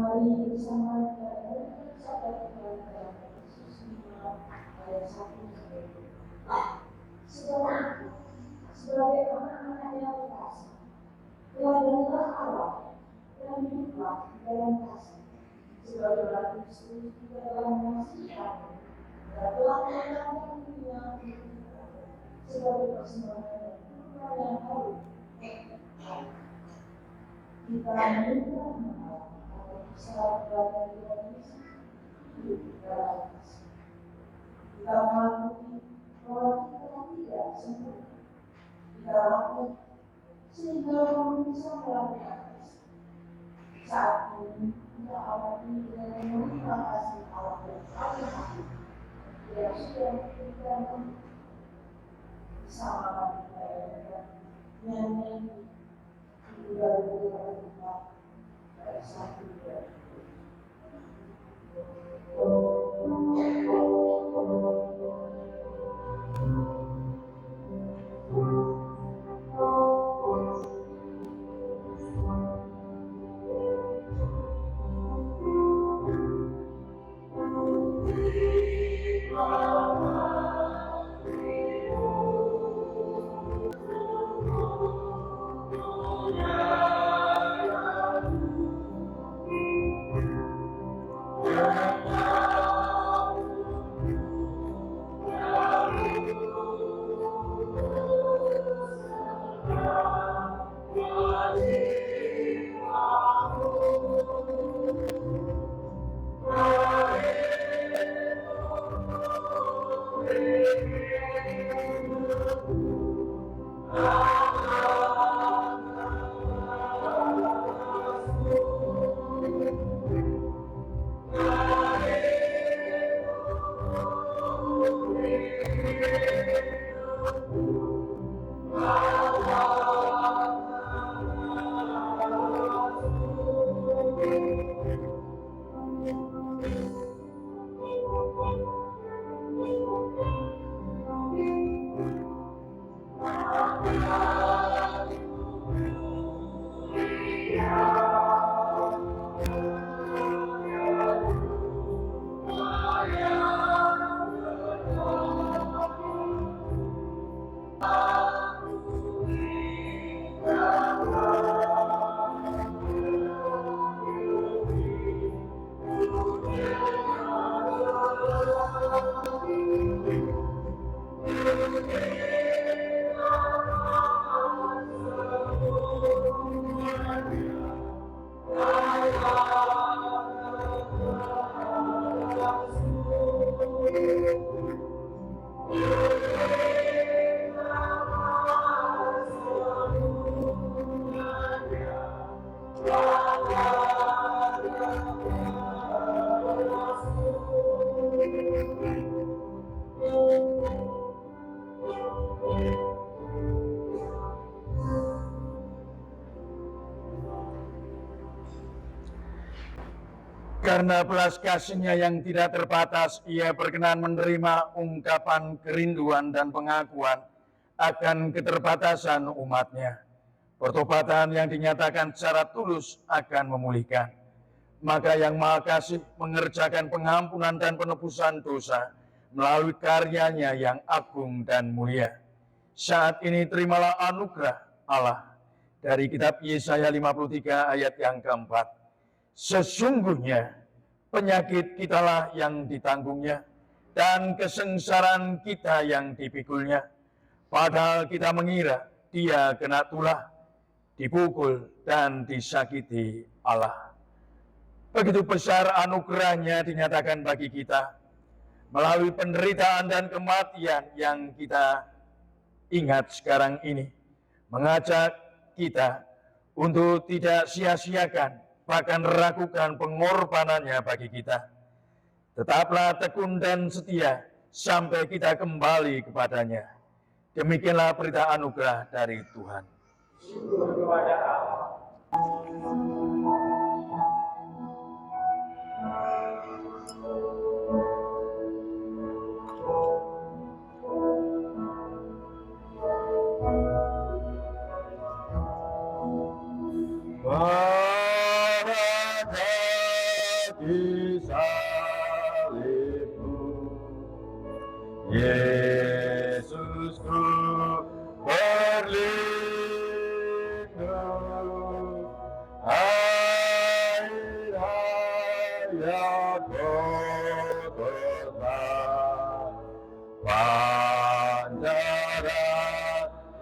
Mari bersama kita sahabat dalam Yesus 5 ayat 1 sampai 2. Sebagai anak-anak yang dikasihi, teladanilah Allah dan hiduplah dalam kasih. Sebagaimana Kristus juga telah mengasihi kami dan telah menyerahkan dirinya untuk kita sebagai persembahan dan kurban yang harum. Kita meminta Allah agar bisa berada di dalam hidup dalam kasih. Kita mengakui bahwa kita tidak sempurna. Kita rapuh sehingga belum bisa melakukan kasih. Saat ini kita awali dengan menerima kasih Allah yang paling agung yang sudah memberikan bersama kita nyanyi juga beberapa tempat dari 1 dan 3. Karena belas kasih-Nya yang tidak terbatas, Ia berkenan menerima ungkapan kerinduan dan pengakuan akan keterbatasan umat-Nya. Pertobatan yang dinyatakan secara tulus akan memulihkan. Maka yang Maha Kasih mengerjakan pengampunan dan penebusan dosa melalui karya-Nya yang agung dan mulia. Saat ini terimalah anugerah Allah dari kitab Yesaya 53 ayat yang keempat. Sesungguhnya penyakit kitalah yang ditanggungnya dan kesengsaraan kita yang dipikulnya. Padahal kita mengira Dia kena tulah, dipukul dan disakiti Allah. Begitu besar anugerah-Nya dinyatakan bagi kita melalui penderitaan dan kematian yang kita ingat sekarang ini, mengajak kita untuk tidak sia-siakan bahkan ragukan pengorbanannya bagi kita. Tetaplah tekun dan setia sampai kita kembali kepadanya. Demikianlah berita anugerah dari Tuhan. Syukur kepada Allah. Yesusku berlindung, hai hayat Golgota, pancaran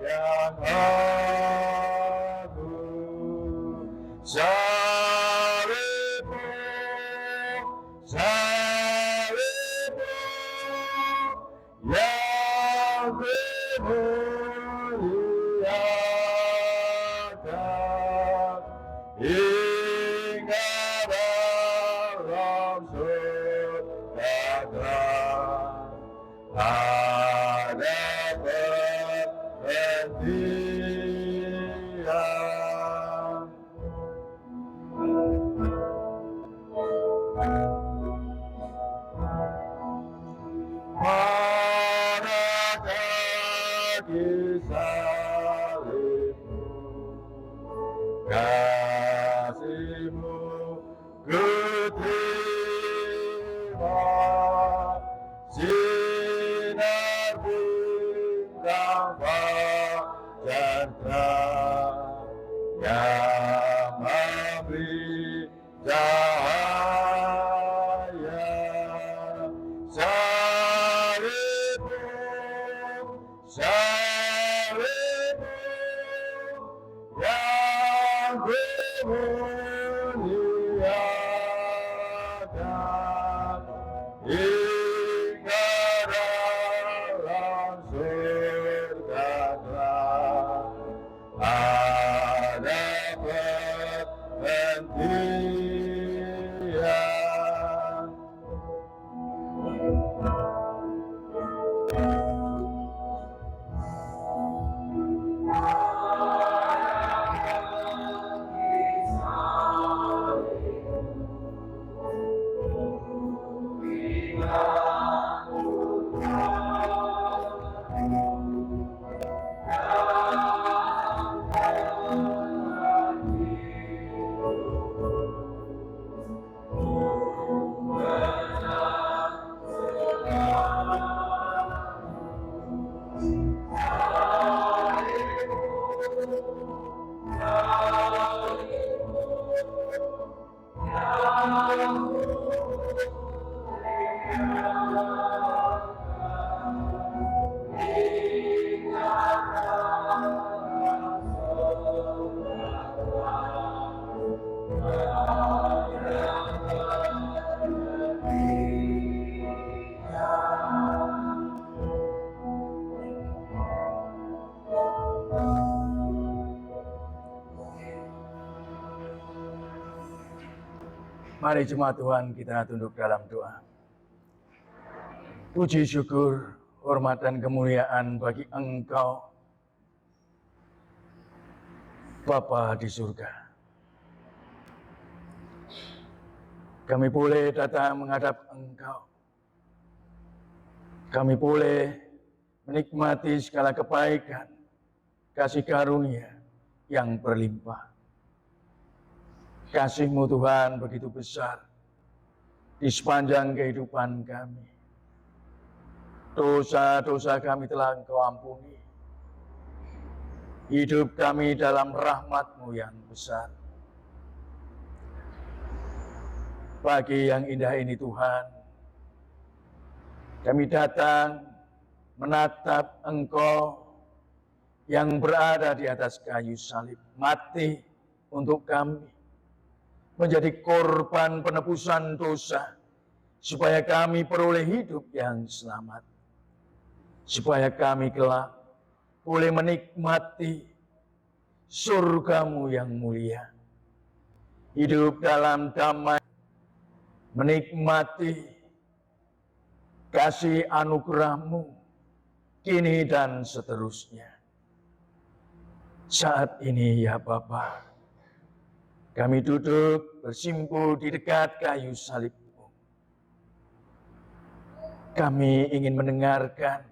yang agung, salibmu, salibmu yang dimuliakan hingga dalam surga ada perhentian. Pada kaki salibmu, kasih-Mu ku terima, sinar bintang fajar terang yang memberi cahaya. Salibmu, salibmu yang dimuliakan hingga dalam surga terang ada perhentian. Mari jemaat Tuhan, kita tunduk dalam doa. Puji syukur, hormat dan kemuliaan bagi Engkau, Bapa di surga. Kami boleh datang menghadap Engkau. Kami boleh menikmati segala kebaikan, kasih karunia yang berlimpah. Kasih-Mu Tuhan begitu besar di sepanjang kehidupan kami. Dosa-dosa kami telah Engkau ampuni. Hidup kami dalam rahmat-Mu yang besar. Pagi yang indah ini Tuhan, kami datang menatap Engkau yang berada di atas kayu salib, mati untuk kami, menjadi korban penebusan dosa, supaya kami peroleh hidup yang selamat, supaya kami kelak boleh menikmati surga-Mu yang mulia, hidup dalam damai, menikmati kasih anugerah-Mu kini dan seterusnya. Saat ini ya Bapa, kami duduk bersimpuh di dekat kayu salib-Mu. Kami ingin mendengarkan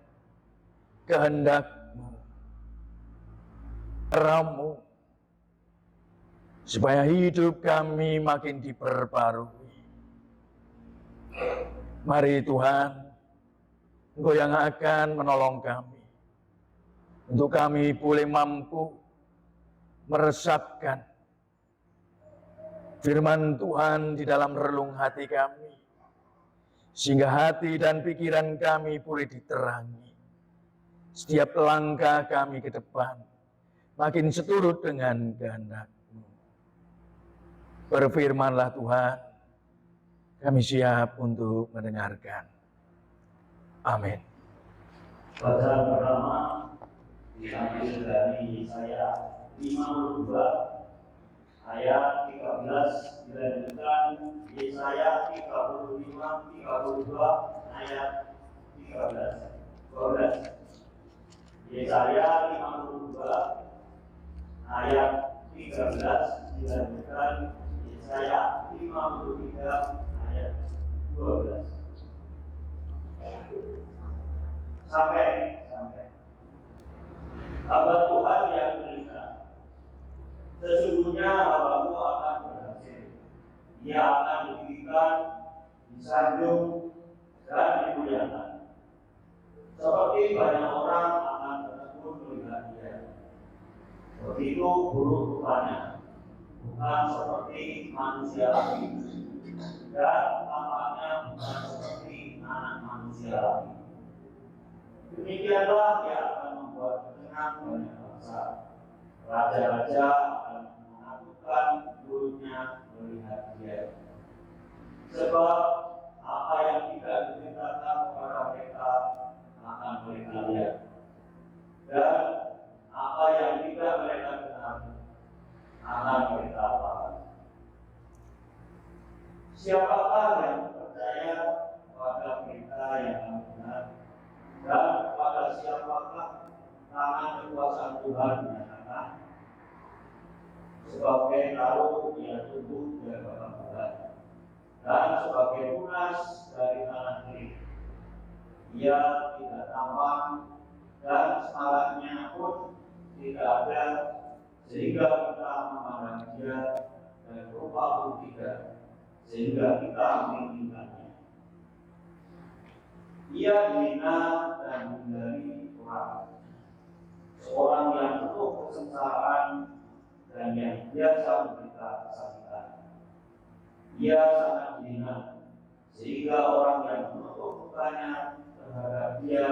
kehendak-Mu, arah-Mu, supaya hidup kami makin diperbarui. Mari Tuhan, Engkau yang akan menolong kami. Untuk kami boleh mampu meresapkan firman Tuhan di dalam relung hati kami. Sehingga hati dan pikiran kami boleh diterangi. Setiap langkah kami ke depan makin seturut dengan kehendak-Mu. Berfirmanlah Tuhan, kami siap untuk mendengarkan. Amin. Bacaan pertama diambil dari Yesaya 52 ayat 13, dilanjutkan Yesaya 32 ayat 12. Yesaya 52 ayat 13, dilanjutkan Yesaya 53 ayat 12. Sampai hamba Tuhan yang beriman, sesungguhnya hambamu akan berhasil. Ia akan didirikan, disanjung, dan dimuliakan. Seperti banyak orang akan tertegun melihat dia. Begitu buruk rupanya, bukan seperti manusia lagi, dan tampaknya bukan seperti anak manusia lagi. Demikianlah dia akan membuat ketenangan banyak bangsa. Raja-raja akan menakutkan mulutnya melihat dia. Sebab apa yang tidak diceritakan kepada mereka akan mereka lihat, dan apa yang tidak mereka dengar akan mereka paham. Siapakah yang percaya pada berita yang benar, dan kepada siapakah tangan kekuasaan Tuhan menyatakan? Sebagai taruh ia tumbuh dari batang Tuhan, dan sebagai tunas dari tanah kering. Ia tidak tampan, dan semaraknya pun tidak ada, sehingga kita memandang dia, dan rupa pun tidak, sehingga kita menginginkannya. Ia dihina dan dihindari orang, seorang yang penuh kesengsaraan dan yang biasa menderita kesakitan. Ia sangat dihina, sehingga orang yang menutup mukanya terhadap dia,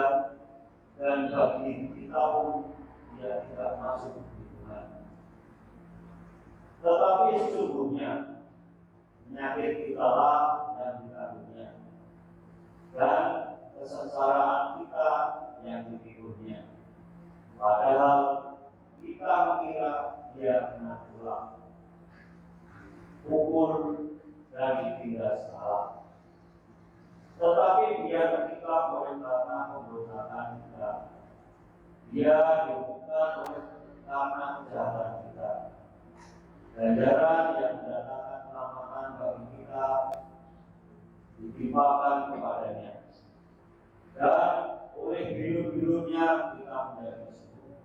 dan bagi kita pun dia tidak masuk di Tuhan. Tetapi sesungguhnya penyakit kitalah yang ditanggung-Nya, dan kesengsaraan kita yang dipikulnya. Padahal kita mengira dia kena tulah, pukul dan ditindas salah. Tetapi dia tertikam oleh karena pemberontakan kita. Dia dihukumkan oleh karena kejahatan kita. Ganjaran yang mendatangkan keselamatan bagi kita ditimpakan kepadanya, dan oleh biru-birunya kita menjadi sembuh.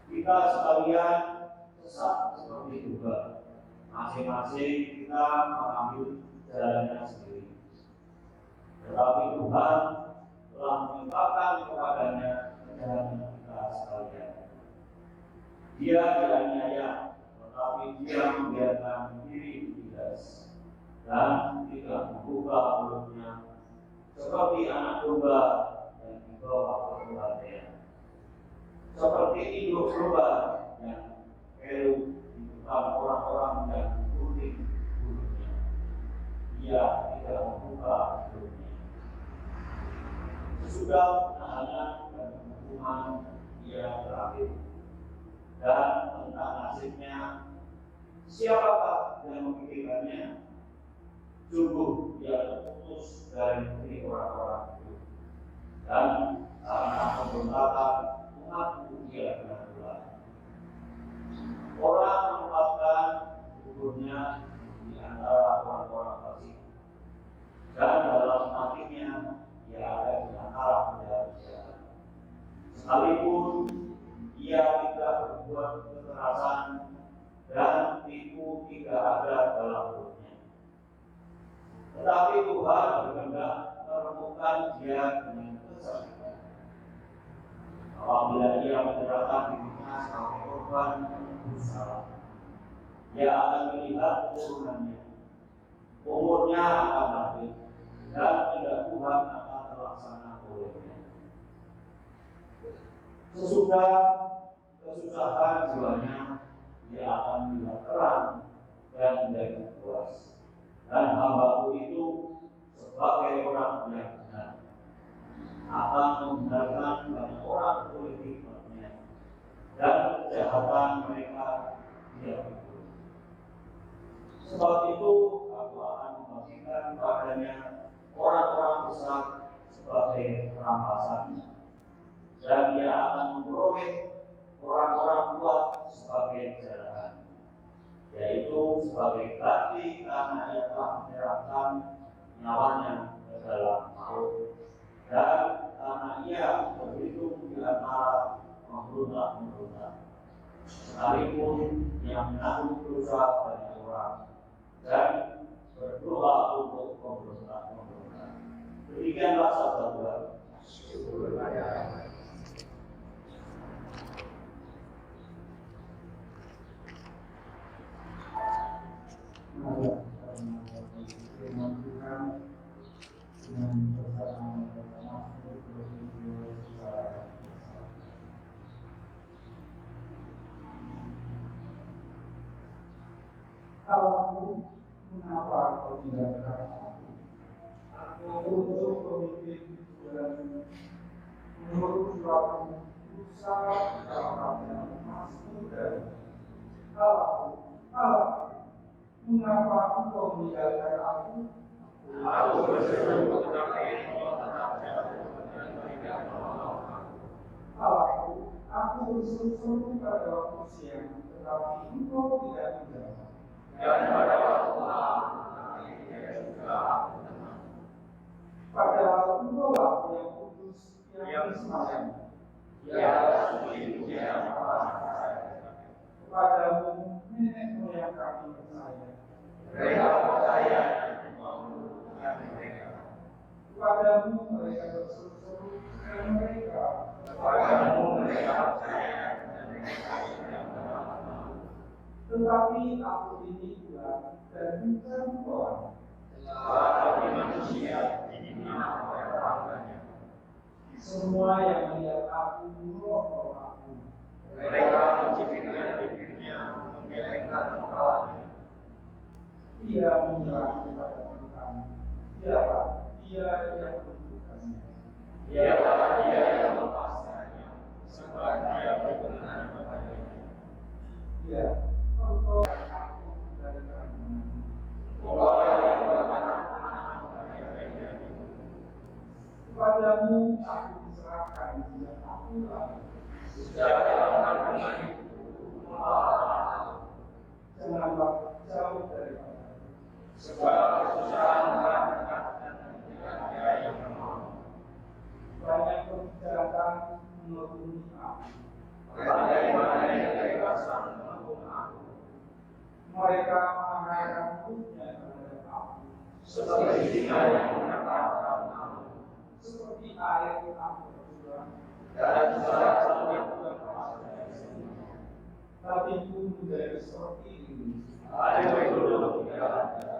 Kita sekalian sesat seperti juga, masing-masing kita mengambil jalannya sendiri. Tetapi Tuhan telah menimpakan kepadanya kejahatan kita sekalian. Dia dianiaya, tetapi dia membiarkan diri ditindas, dan tidak membuka mulutnya, seperti anak domba yang dibawa ke kebatian, seperti induk domba yang keluh di depan orang-orang yang gunting bulunya. Ia tidak membuka mulutnya. Sesudah penahanan dan hukuman ia berakhir. Dan tentang nasibnya, siapakah yang memikirkannya? Sungguh dia terputus dari negeri orang-orang itu, dan karena pemberontakan umatku dia kena tulah. Orang menempatkan kuburnya di antara orang-orang fasik, dan dalam hatinya ia ada di antara penjahat-penjahat. Sekalipun ia tidak berbuat kekerasan, dan tipu tidak ada dalam mulutnya. Tetapi Tuhan berkehendak mempertemukan dia dengan kesaksian. Apabila ia menyerahkan dirinya sebagai korban bersalah, ia akan melihat keturunannya. Umurnya akan habis dan tidak Tuhan akan terlaksana olehnya. Sesudah kesusahan jiwanya, ia akan melihat terang dan menjadi puas. Dan hamba-Mu itu sebagai orang yang benar akan membenarkan banyak orang oleh hikmat-Nya dan kejahatan mereka dia pikul. Sebab itu aku akan membagikan padanya orang-orang besar sebagai rampasan, dan dia akan memperoleh orang-orang kuat sebagai jarahan, yaitu sebagai ganti karena ia telah menyerahkan nyawanya ke dalam maut, dan karena ia berhitung di antara pemberontak-pemberontak, sekalipun yang menanggung dosa banyak orang dan berdoa untuk pemberontak-pemberontak. Demikianlah sabda Tuhan. Syukur kepada Allah. Allahku, mengapa kau tidak berkata aku untuk pemimpin dan menurut suatu usaha dalam emasmu dan Allahku, mengapa engkau meninggalkan aku? Aku berseru tetapi engkau tetap jauh dan tidak menolong. Allahku, aku berseru-seru pada waktu siang, tetapi engkau tidak menjawab. Dan pada waktu malam, dia juga aku tenang. Padahal engkaulah yang kudus, yang semalam. Ya, suci dia percaya. Kepadamu nenek moyang kami percaya. Mereka percaya dan mengumpulkan mereka. Kepadamu mereka berseru-seru dan mereka. Kepadamu mereka percaya dan mereka tidak menolak. Tetapi aku ini Tuhan dan bukan orang. Tetapi manusia ini nama orang. Semua yang melihat aku roh aku. Mereka menciptakan bibirnya, menggelengkan kepalanya. Ia menyerah kepada Tuhan. Dialah dia yang menentukannya. Dialah dia yang melepaskannya, sebab dia berkenan kepadanya. Ya. Engkau aku dari keraguan. Engkau yang berkenan kepadanya. Kepadamu aku diserahkan sejak aku lahir. Sejak dalam kandungan ibu, janganlah jauh daripada. Sebab kesusahan telah dekat dan tidak ada yang menolong. Banyak kejahatan menuruni aku. Pandai-pandai kebebasan menghukum aku. Mereka mengarahkan mulutnya kepada aku. Seperti singa yang menetapkan aku. Seperti air yang aku berjuang. Dan salah satu berlepas dari sini. Tapi ku menjadi seperti ini. Air dulu tidak ada.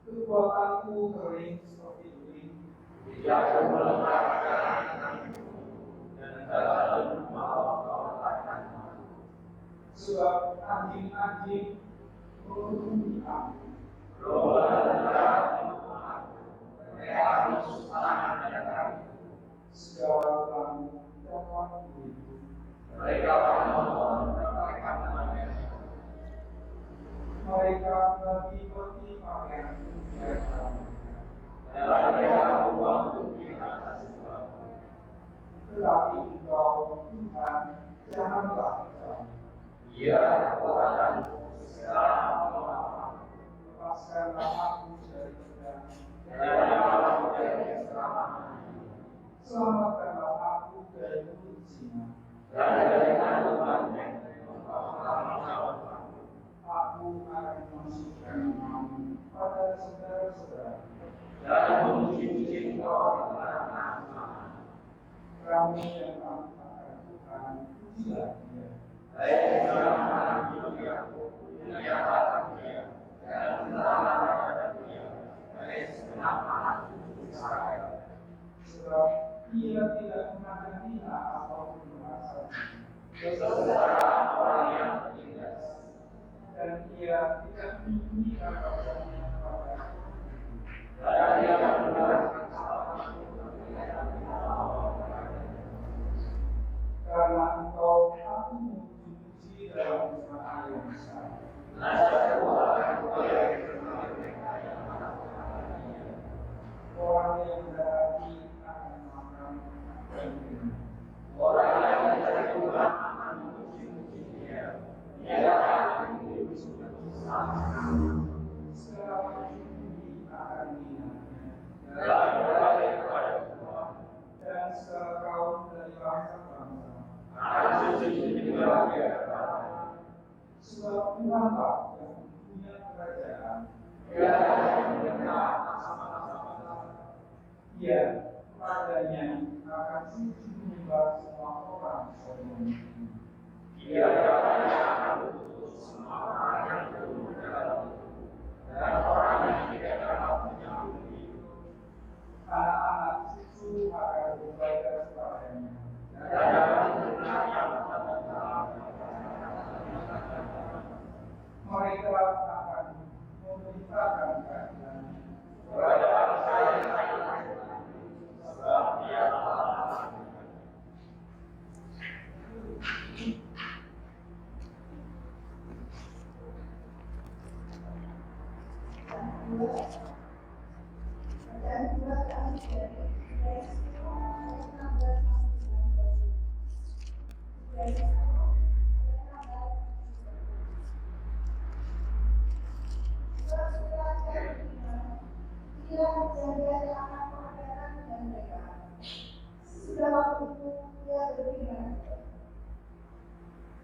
Kekuatanku kering seperti ini. Tidak aku meletakkan tanganku. Dan dalam mau kau letakkan aku. Sebab anjing-anjing menghuni aku. Rombongan darah menghukum aku. Mereka menusuk tangan dan kaki. Segala kamu dapat itu. Mereka memohon mereka menangis. Mereka bagi-bagi pakaian mereka. Dan mereka buang di atas sebabku. Tetapi engkau Tuhan janganlah kami. Ya Tuhan, sekarang lepaskanlah aku dari pedang dan aku dari keselamatan. Selamatkanlah aku dari mulut singa dan dari tangan banteng. Aku akan memasukkan namamu pada saudara-saudara dan memuji-muji engkau kamu yang taat akan Tuhan, pujilah Dia. Sebab Ia tidak memandang hina ataupun merasa dan Ia tidak menyembunyikan kabarnya kepada karena engkau aku memuji dalam usaha yang besar. Orang yang berhati akan makan dan minum. Segala bumi akan mengingatnya. Dan segala kaum dari bangsa-bangsa. Sebab Tuhanlah yang punya kerajaan. Ia padanya akan sujud menyembah semua orang sebelum itu. Anak-anak cucu akan beribadah kepadanya. Mereka akan memberitakan keadilan. Sudah waktu itu dia berfirman,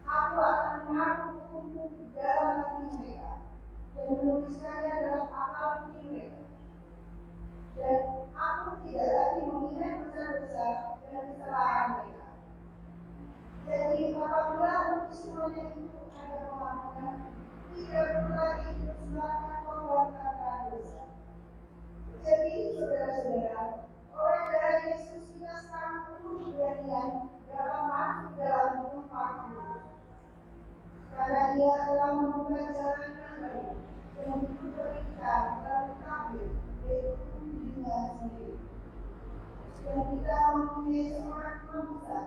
aku akan mengaku hukum di dalam hati mereka dan menuliskannya dalam akal budi mereka. Dan aku tidak lagi mengingat dosa-dosa dan kesalahan mereka. Jadi apabila untuk semuanya itu ada pengampunan, tidak perlu lagi dipersembahkan korban karena dosa. Jadi saudara-saudara, oleh darah Yesus kita sekarang penuh keberanian dalam masuk dalam tempat kudus. Karena Dia telah membuka jalan yang baik dan memberi kita melalui tabir, yaitu dirinya sendiri. Dan kita mempunyai seorang bangsa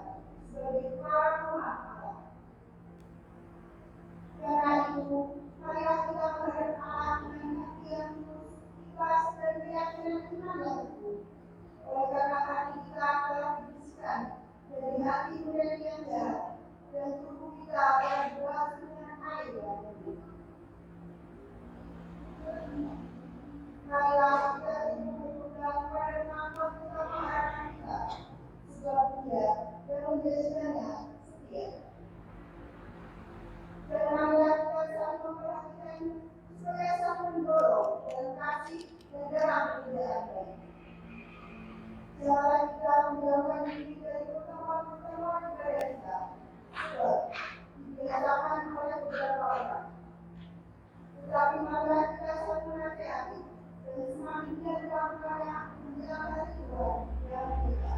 sebagai kepala rumah Allah. Karena itu, marilah kita menghadap Allah dengan hati yang tulus, ikhlas dan keyakinan iman yang teguh. Oleh karena hati kita telah dibersihkan dari hati nurani yang jahat dan tubuh kita telah dibasuh dengan air yang bersih. Marilah kita berpegang pada kemampuan utama harapan kita, sebab Dia yang menjadikannya setia. Dan marilah kita saling memperhatikan supaya saling mendorong dan kasih dan dalam perbedaan baik. Janganlah kita menjauhkan diri dari pertemuan-pertemuan ibadah kita, sebab dibiasakan oleh beberapa orang. Tetapi marilah kita saling menasihati dan semakin giat dalam karya menjelang hari Tuhan dalam kita.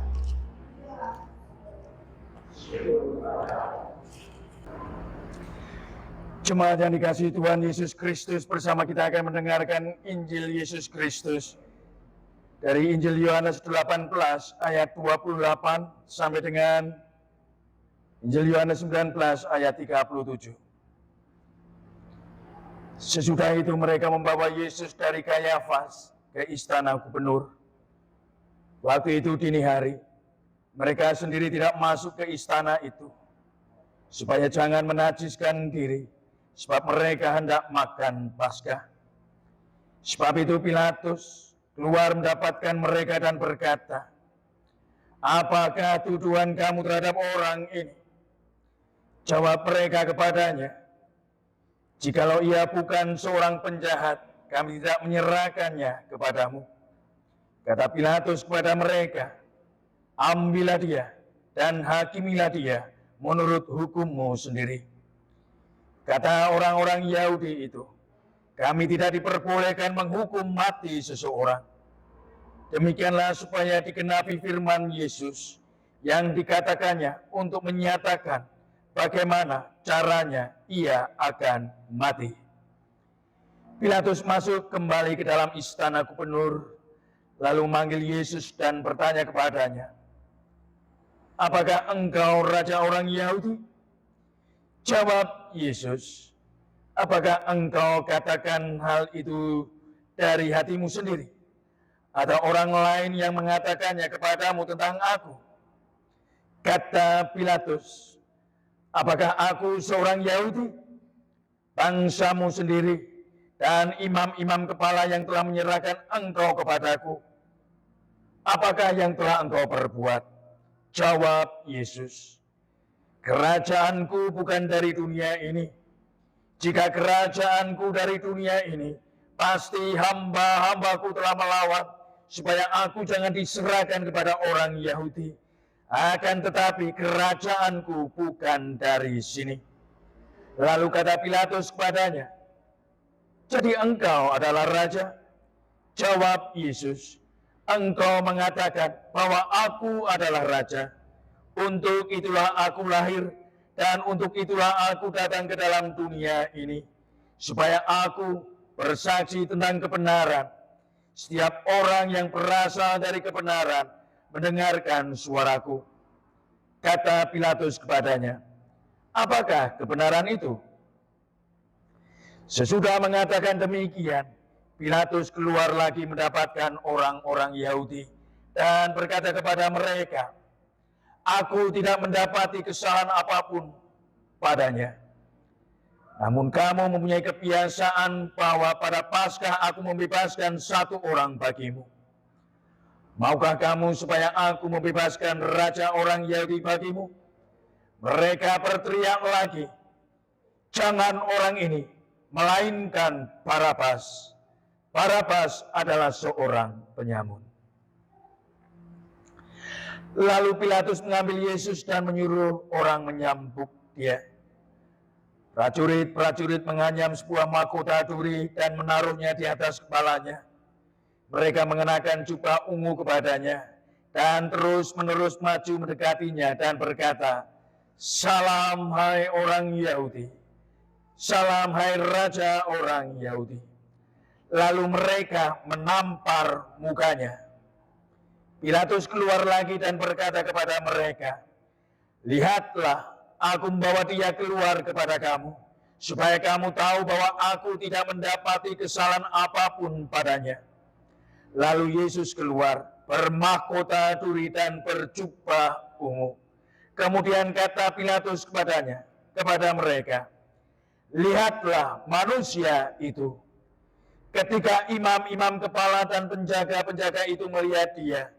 Jemaat yang dikasihi Tuhan Yesus Kristus, bersama kita akan mendengarkan Injil Yesus Kristus dari Injil Yohanes 18 ayat 28 sampai dengan Injil Yohanes 19 ayat 37. Sesudah itu mereka membawa Yesus dari Kayafas ke istana gubernur. Waktu itu dini hari, mereka sendiri tidak masuk ke istana itu, supaya jangan menajiskan diri, sebab mereka hendak makan Paskah. Sebab itu Pilatus keluar mendapatkan mereka dan berkata, "Apakah tuduhan kamu terhadap orang ini?" Jawab mereka kepadanya, "Jikalau ia bukan seorang penjahat, kami tidak menyerahkannya kepadamu." Kata Pilatus kepada mereka, "Ambillah dia dan hakimilah dia menurut hukum-Mu sendiri. Kata orang-orang Yahudi itu, kami tidak diperbolehkan menghukum mati seseorang. Demikianlah supaya digenapi firman Yesus yang dikatakannya untuk menyatakan bagaimana caranya ia akan mati. Pilatus masuk kembali ke dalam istana gubernur, lalu manggil Yesus dan bertanya kepadanya, apakah engkau raja orang Yahudi? Jawab Yesus, apakah engkau katakan hal itu dari hatimu sendiri? Ada orang lain yang mengatakannya kepadamu tentang aku? Kata Pilatus, apakah aku seorang Yahudi? Bangsamu sendiri dan imam-imam kepala yang telah menyerahkan engkau kepadaku. Apakah yang telah engkau perbuat? Jawab Yesus, kerajaanku bukan dari dunia ini. Jika kerajaanku dari dunia ini, pasti hamba-hambaku telah melawan, supaya aku jangan diserahkan kepada orang Yahudi. Akan tetapi kerajaanku bukan dari sini. Lalu kata Pilatus kepadanya, jadi engkau adalah raja? Jawab Yesus, engkau mengatakan bahwa aku adalah raja. Untuk itulah aku lahir, dan untuk itulah aku datang ke dalam dunia ini, supaya aku bersaksi tentang kebenaran. Setiap orang yang berasal dari kebenaran mendengarkan suaraku. Kata Pilatus kepadanya, apakah kebenaran itu? Sesudah mengatakan demikian, Pilatus keluar lagi mendapatkan orang-orang Yahudi dan berkata kepada mereka, aku tidak mendapati kesalahan apapun padanya. Namun kamu mempunyai kebiasaan bahwa pada Paskah aku membebaskan satu orang bagimu. Maukah kamu supaya aku membebaskan raja orang Yahudi bagimu? Mereka berteriak lagi, jangan orang ini, melainkan Barabas. Barabas adalah seorang penyamun. Lalu Pilatus mengambil Yesus dan menyuruh orang menyambut dia. Prajurit-prajurit menganyam sebuah mahkota duri dan menaruhnya di atas kepalanya. Mereka mengenakan jubah ungu kepadanya dan terus-menerus maju mendekatinya dan berkata, salam hai orang Yahudi, salam hai raja orang Yahudi. Lalu mereka menampar mukanya. Pilatus keluar lagi dan berkata kepada mereka, lihatlah, aku membawa dia keluar kepada kamu, supaya kamu tahu bahwa aku tidak mendapati kesalahan apapun padanya. Lalu Yesus keluar, bermahkota duri dan berjubah ungu. Kemudian kata Pilatus kepada mereka, lihatlah manusia itu. Ketika imam-imam kepala dan penjaga-penjaga itu melihat dia,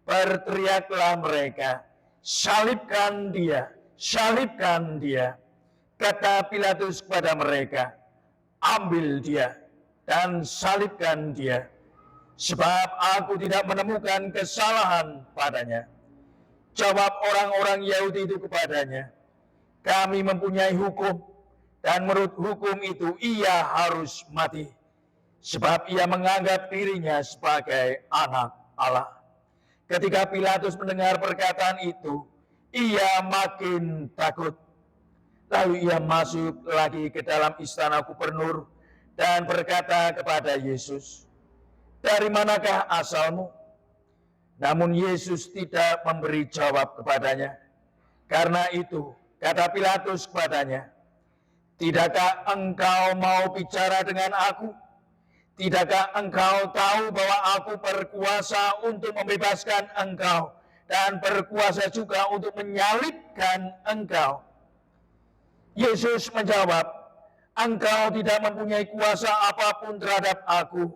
berteriaklah mereka, salibkan dia, salibkan dia. Kata Pilatus kepada mereka, ambil dia dan salibkan dia, sebab aku tidak menemukan kesalahan padanya. Jawab orang-orang Yahudi itu kepadanya, kami mempunyai hukum, dan menurut hukum itu ia harus mati, sebab ia menganggap dirinya sebagai anak Allah. Ketika Pilatus mendengar perkataan itu, ia makin takut. Lalu ia masuk lagi ke dalam istana gubernur dan berkata kepada Yesus, dari manakah asalmu? Namun Yesus tidak memberi jawab kepadanya. Karena itu, kata Pilatus kepadanya, tidakkah engkau mau bicara dengan aku? Tidakkah engkau tahu bahwa aku berkuasa untuk membebaskan engkau dan berkuasa juga untuk menyalibkan engkau? Yesus menjawab, engkau tidak mempunyai kuasa apapun terhadap aku,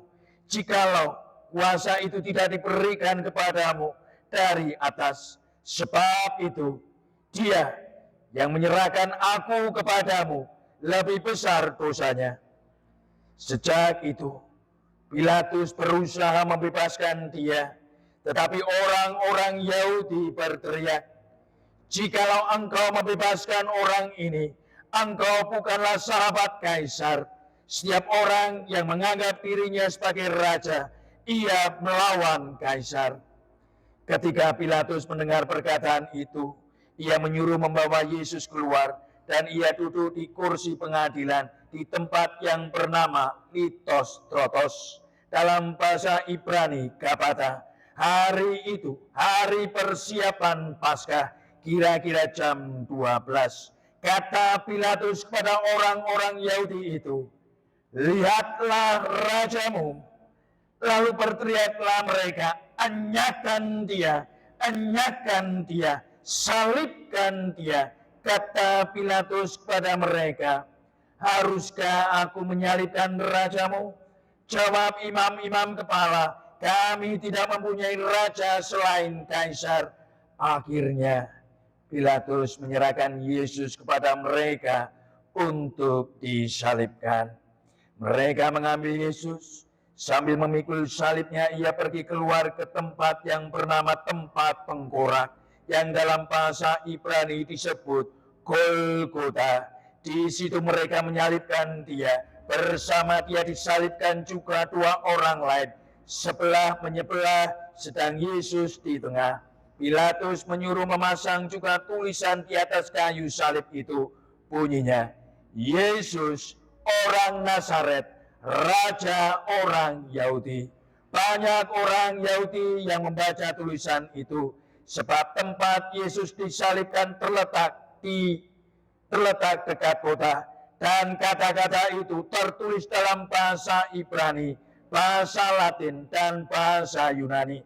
jikalau kuasa itu tidak diberikan kepadamu dari atas. Sebab itu, dia yang menyerahkan aku kepadamu lebih besar dosanya. Sejak itu, Pilatus berusaha membebaskan dia, tetapi orang-orang Yahudi berteriak, Jikalau engkau membebaskan orang ini, engkau bukanlah sahabat kaisar. Setiap orang yang menganggap dirinya sebagai raja, ia melawan kaisar. Ketika Pilatus mendengar perkataan itu, ia menyuruh membawa Yesus keluar, dan ia duduk di kursi pengadilan di tempat yang bernama Litos Trotos. Dalam bahasa Ibrani, Gabata. Hari itu, hari persiapan Paskah, kira-kira jam 12. Kata Pilatus kepada orang-orang Yahudi itu, "Lihatlah rajamu." Lalu berteriaklah mereka, "Enyahkan dia, enyahkan dia, salibkan dia." Kata Pilatus kepada mereka, "Haruskah aku menyalibkan rajamu?" Jawab imam-imam kepala, "Kami tidak mempunyai raja selain kaisar." Akhirnya Pilatus menyerahkan Yesus kepada mereka untuk disalibkan. Mereka mengambil Yesus. Sambil memikul salibnya, ia pergi keluar ke tempat yang bernama tempat pengkorak, yang dalam bahasa Ibrani disebut Golgota. Di situ mereka menyalibkan dia. Bersama dia disalibkan juga dua orang lain, sebelah menyebelah, sedang Yesus di tengah. Pilatus menyuruh memasang juga tulisan di atas kayu salib itu. Bunyinya, "Yesus, orang Nazaret, Raja orang Yahudi." Banyak orang Yahudi yang membaca tulisan itu, sebab tempat Yesus disalibkan terletak dekat kota, dan kata-kata itu tertulis dalam bahasa Ibrani, bahasa Latin, dan bahasa Yunani.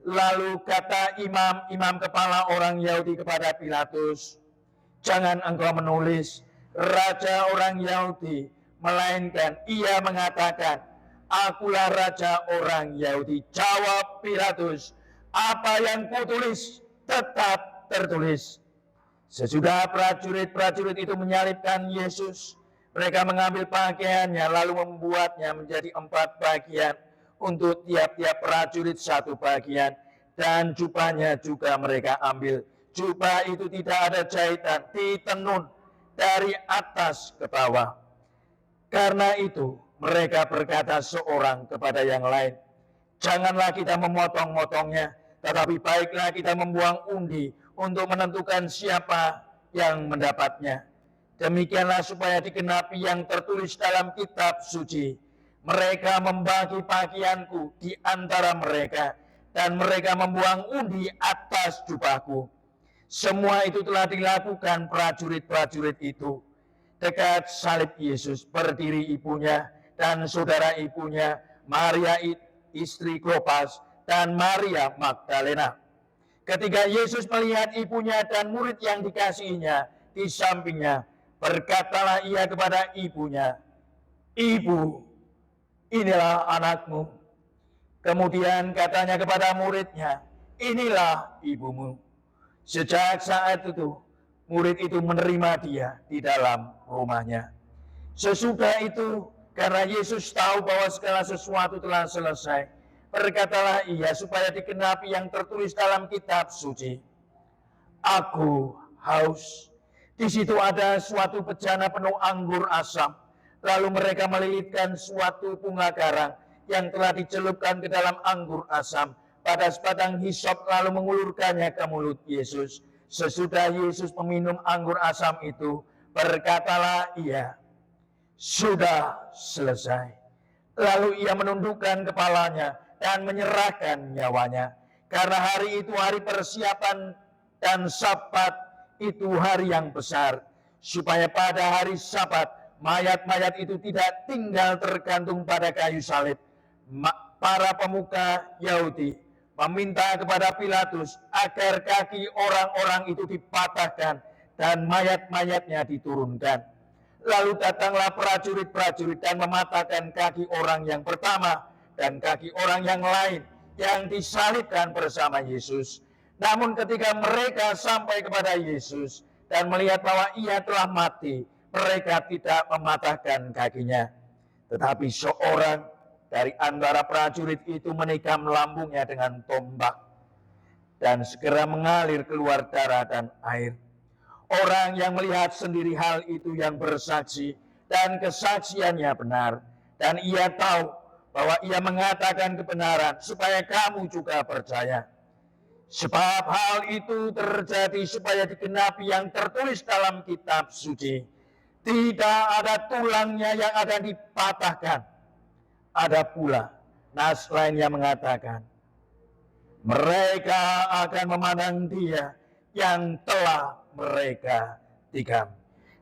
Lalu kata imam-imam kepala orang Yahudi kepada Pilatus, "Jangan engkau menulis Raja orang Yahudi, melainkan ia mengatakan, 'Akulah raja orang Yahudi.'" Jawab Pilatus, "Apa yang kutulis tetap tertulis." Sesudah prajurit-prajurit itu menyalibkan Yesus, mereka mengambil pakaiannya lalu membuatnya menjadi 4 bagian, untuk tiap-tiap prajurit 1 bagian, dan jubahnya juga mereka ambil. Jubah itu tidak ada jahitan, ditenun dari atas ke bawah. Karena itu mereka berkata seorang kepada yang lain, "Janganlah kita memotong-motongnya, tetapi baiklah kita membuang undi untuk menentukan siapa yang mendapatnya. Demikianlah supaya digenapi yang tertulis dalam kitab suci, 'Mereka membagi pakaianku di antara mereka, dan mereka membuang undi atas jubahku.'" Semua itu telah dilakukan prajurit-prajurit itu. Dekat salib Yesus berdiri ibunya dan saudara ibunya, Maria istri Klopas, dan Maria Magdalena. Ketika Yesus melihat ibunya dan murid yang dikasihinya di sampingnya, berkatalah ia kepada ibunya, "Ibu, inilah anakmu." Kemudian katanya kepada muridnya, "Inilah ibumu." Sejak saat itu, murid itu menerima dia di dalam rumahnya. Sesudah itu, karena Yesus tahu bahwa segala sesuatu telah selesai, berkatalah ia supaya digenapi yang tertulis dalam kitab suci, "Aku haus." Di situ ada suatu bejana penuh anggur asam. Lalu mereka melilitkan suatu bunga karang yang telah dicelupkan ke dalam anggur asam pada sebatang hisop, lalu mengulurkannya ke mulut Yesus. Sesudah Yesus meminum anggur asam itu, berkatalah ia, "Sudah selesai." Lalu ia menundukkan kepalanya dan menyerahkan nyawanya. Karena hari itu hari persiapan dan Sabat itu hari yang besar, supaya pada hari Sabat mayat-mayat itu tidak tinggal tergantung pada kayu salib. Para pemuka Yahudi meminta kepada Pilatus agar kaki orang-orang itu dipatahkan dan mayat-mayatnya diturunkan. Lalu datanglah prajurit-prajurit dan mematahkan kaki orang yang pertama dan kaki orang yang lain yang disalibkan bersama Yesus. Namun ketika mereka sampai kepada Yesus dan melihat bahwa ia telah mati, mereka tidak mematahkan kakinya. Tetapi seorang dari antara prajurit itu menikam lambungnya dengan tombak. dan segera mengalir keluar darah dan air. Orang yang melihat sendiri hal itu yang bersaksi, dan kesaksiannya benar, dan ia tahu bahwa ia mengatakan kebenaran, supaya kamu juga percaya. Sebab hal itu terjadi supaya digenapi yang tertulis dalam kitab suci. Tidak ada tulangnya yang akan dipatahkan. Ada pula nas lain yang mengatakan, mereka akan memandang Dia yang telah mereka tikam.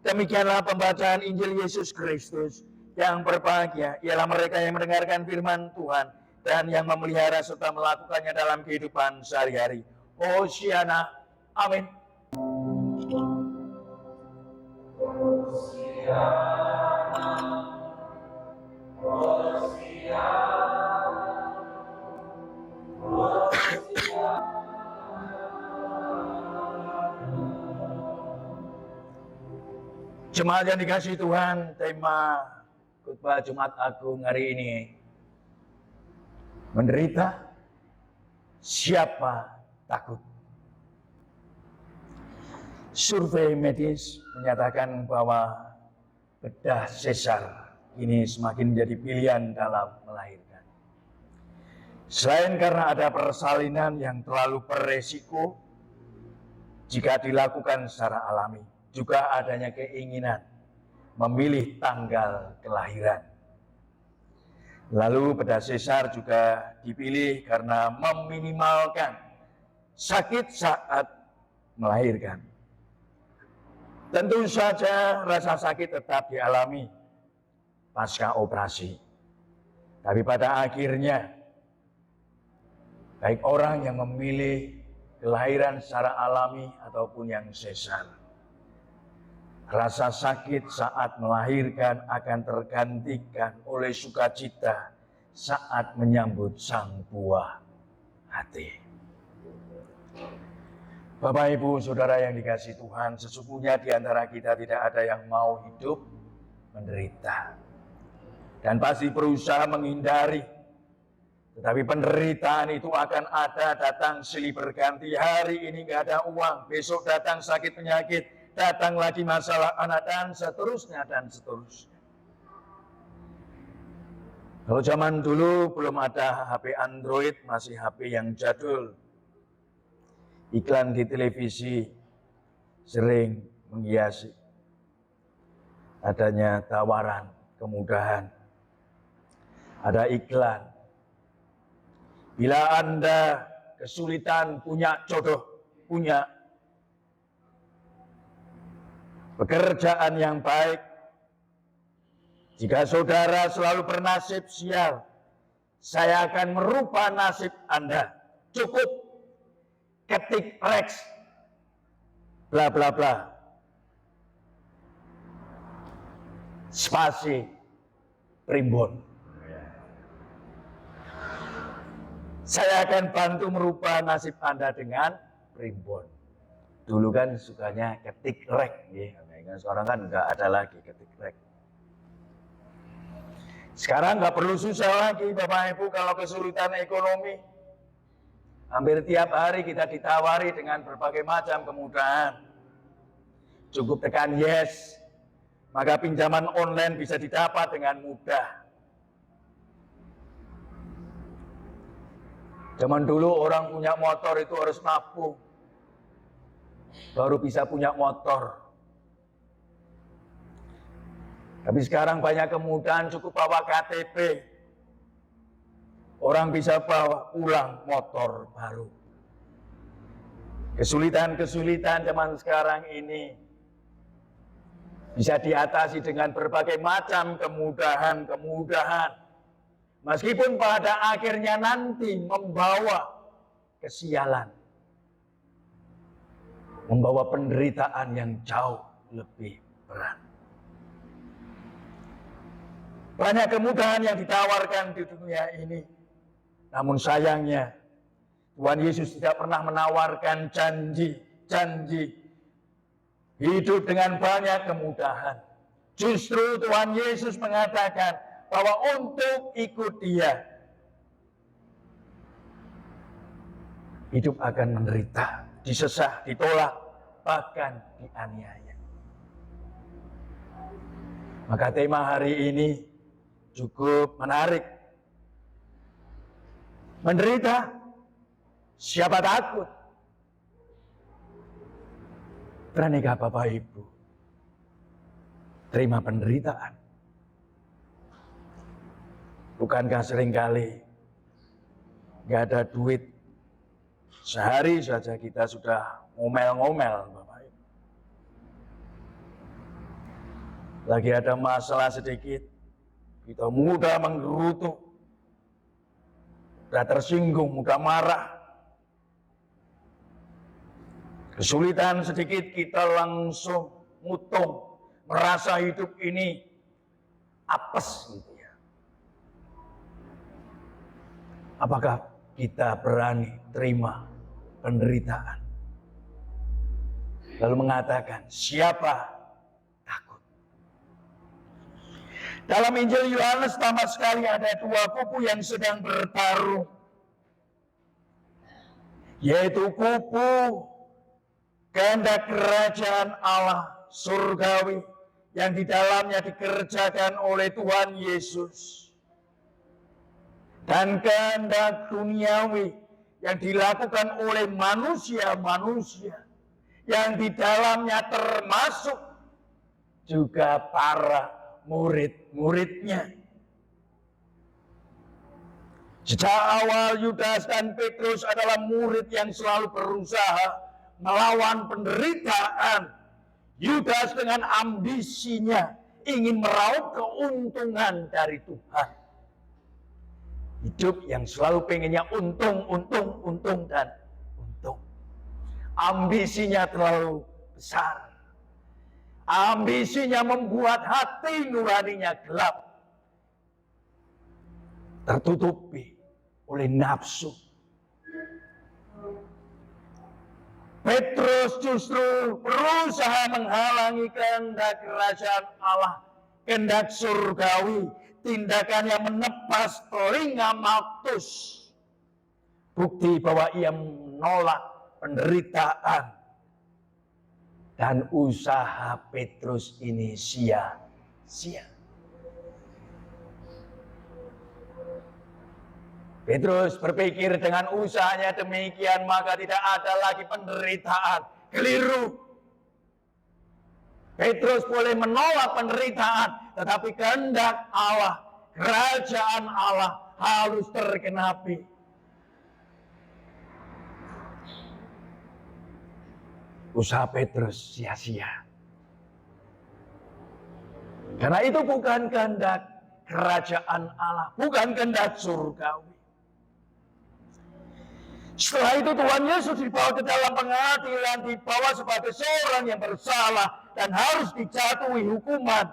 Demikianlah pembacaan Injil Yesus Kristus. Yang berbahagia ialah mereka yang mendengarkan firman Tuhan dan yang memelihara serta melakukannya dalam kehidupan sehari-hari. Hosiana. Amin. Jemaat yang dikasihi Tuhan, tema khotbah Jumat Agung hari ini, menderita, siapa takut? Survei medis menyatakan bahwa bedah sesar ini semakin menjadi pilihan dalam melahirkan. Selain karena ada persalinan yang terlalu beresiko jika dilakukan secara alami, juga adanya keinginan memilih tanggal kelahiran. Lalu bedah sesar juga dipilih karena meminimalkan sakit saat melahirkan. Tentu saja rasa sakit tetap dialami pasca operasi. Tapi pada akhirnya, baik orang yang memilih kelahiran secara alami ataupun yang sesar, rasa sakit saat melahirkan akan tergantikan oleh sukacita saat menyambut sang buah hati. Bapak, Ibu, Saudara yang dikasihi Tuhan, sesungguhnya di antara kita tidak ada yang mau hidup menderita. Dan pasti berusaha menghindari. Tetapi penderitaan itu akan ada, datang silih berganti. Hari ini nggak ada uang, besok datang sakit penyakit, datang lagi masalah anak, dan seterusnya dan seterusnya. Kalau zaman dulu belum ada HP Android, masih HP yang jadul. Iklan di televisi sering menghiasi adanya tawaran kemudahan. Ada iklan. Bila Anda kesulitan punya jodoh, punya pekerjaan yang baik, jika saudara selalu bernasib sial, saya akan merubah nasib Anda. Cukup ketik Rex, bla bla bla, spasi primbon. Saya akan bantu merubah nasib Anda dengan primbon. Dulu kan sukanya ketik rek, ya. Sekarang kan nggak ada lagi ketik rek. Sekarang nggak perlu susah lagi, Bapak Ibu, kalau kesulitan ekonomi. Hampir tiap hari kita ditawari dengan berbagai macam kemudahan. Cukup tekan yes, maka pinjaman online bisa didapat dengan mudah. Zaman dulu orang punya motor itu harus nabung, baru bisa punya motor. Tapi sekarang banyak kemudahan, cukup bawa KTP. Orang bisa bawa pulang motor baru. Kesulitan-kesulitan zaman sekarang ini bisa diatasi dengan berbagai macam kemudahan-kemudahan. Meskipun pada akhirnya nanti membawa kesialan. Membawa penderitaan yang jauh lebih berat. Banyak kemudahan yang ditawarkan di dunia ini. Namun sayangnya, Tuhan Yesus tidak pernah menawarkan janji-janji hidup dengan banyak kemudahan. Justru Tuhan Yesus mengatakan bahwa untuk ikut Dia, hidup akan menderita, disesah, ditolak, bahkan dianiaya. Maka tema hari ini cukup menarik. Menderita, siapa takut? Beranikah Bapak Ibu terima penderitaan? Bukankah seringkali gak ada duit, sehari saja kita sudah ngomel-ngomel Bapak Ibu. Lagi ada masalah sedikit, kita mudah menggerutu, mudah tersinggung, mudah marah. Kesulitan sedikit kita langsung mutung, merasa hidup ini apes gitu ya. Apakah kita berani terima penderitaan? Lalu mengatakan, siapa takut? Dalam Injil Yohanes tampak sekali ada dua kubu yang sedang bertarung. Yaitu kubu kehendak kerajaan Allah surgawi yang di dalamnya dikerjakan oleh Tuhan Yesus. Dan kehendak duniawi yang dilakukan oleh manusia-manusia yang di dalamnya termasuk juga para murid-muridnya. Sejak awal Yudas dan Petrus adalah murid yang selalu berusaha melawan penderitaan. Yudas dengan ambisinya ingin meraup keuntungan dari Tuhan. Hidup yang selalu pengennya untung, dan untung. Ambisinya terlalu besar. Ambisinya membuat hati nuraninya gelap. Tertutupi oleh nafsu. Petrus justru berusaha menghalangi kehendak kerajaan Allah, kehendak surgawi, tindakan yang menepas telinga Malkus. Bukti bahwa ia menolak penderitaan. Dan usaha Petrus ini sia-sia. Petrus berpikir dengan usahanya demikian maka tidak ada lagi penderitaan. Keliru. Petrus boleh menolak penderitaan, tetapi kehendak Allah, kerajaan Allah harus tergenapi. Usaha Petrus sia-sia. Karena itu bukan kehendak kerajaan Allah, bukan kehendak surgawi. Setelah itu Tuhan Yesus dibawa ke dalam pengadilan, dibawa sebagai seorang yang bersalah dan harus dijatuhi hukuman.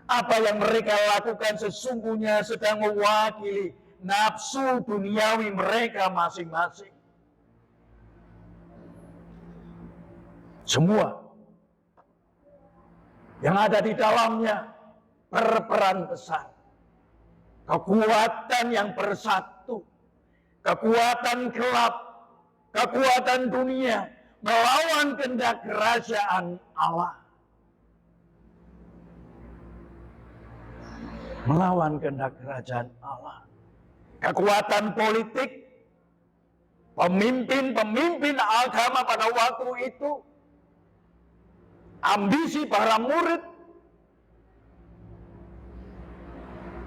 Apa yang mereka lakukan sesungguhnya sedang mewakili nafsu duniawi mereka masing-masing. Semua yang ada di dalamnya berperan besar. Kekuatan yang bersatu, kekuatan gelap, kekuatan dunia melawan kehendak kerajaan Allah. Melawan kehendak kerajaan Allah. Kekuatan politik, pemimpin agama pada waktu itu, ambisi para murid,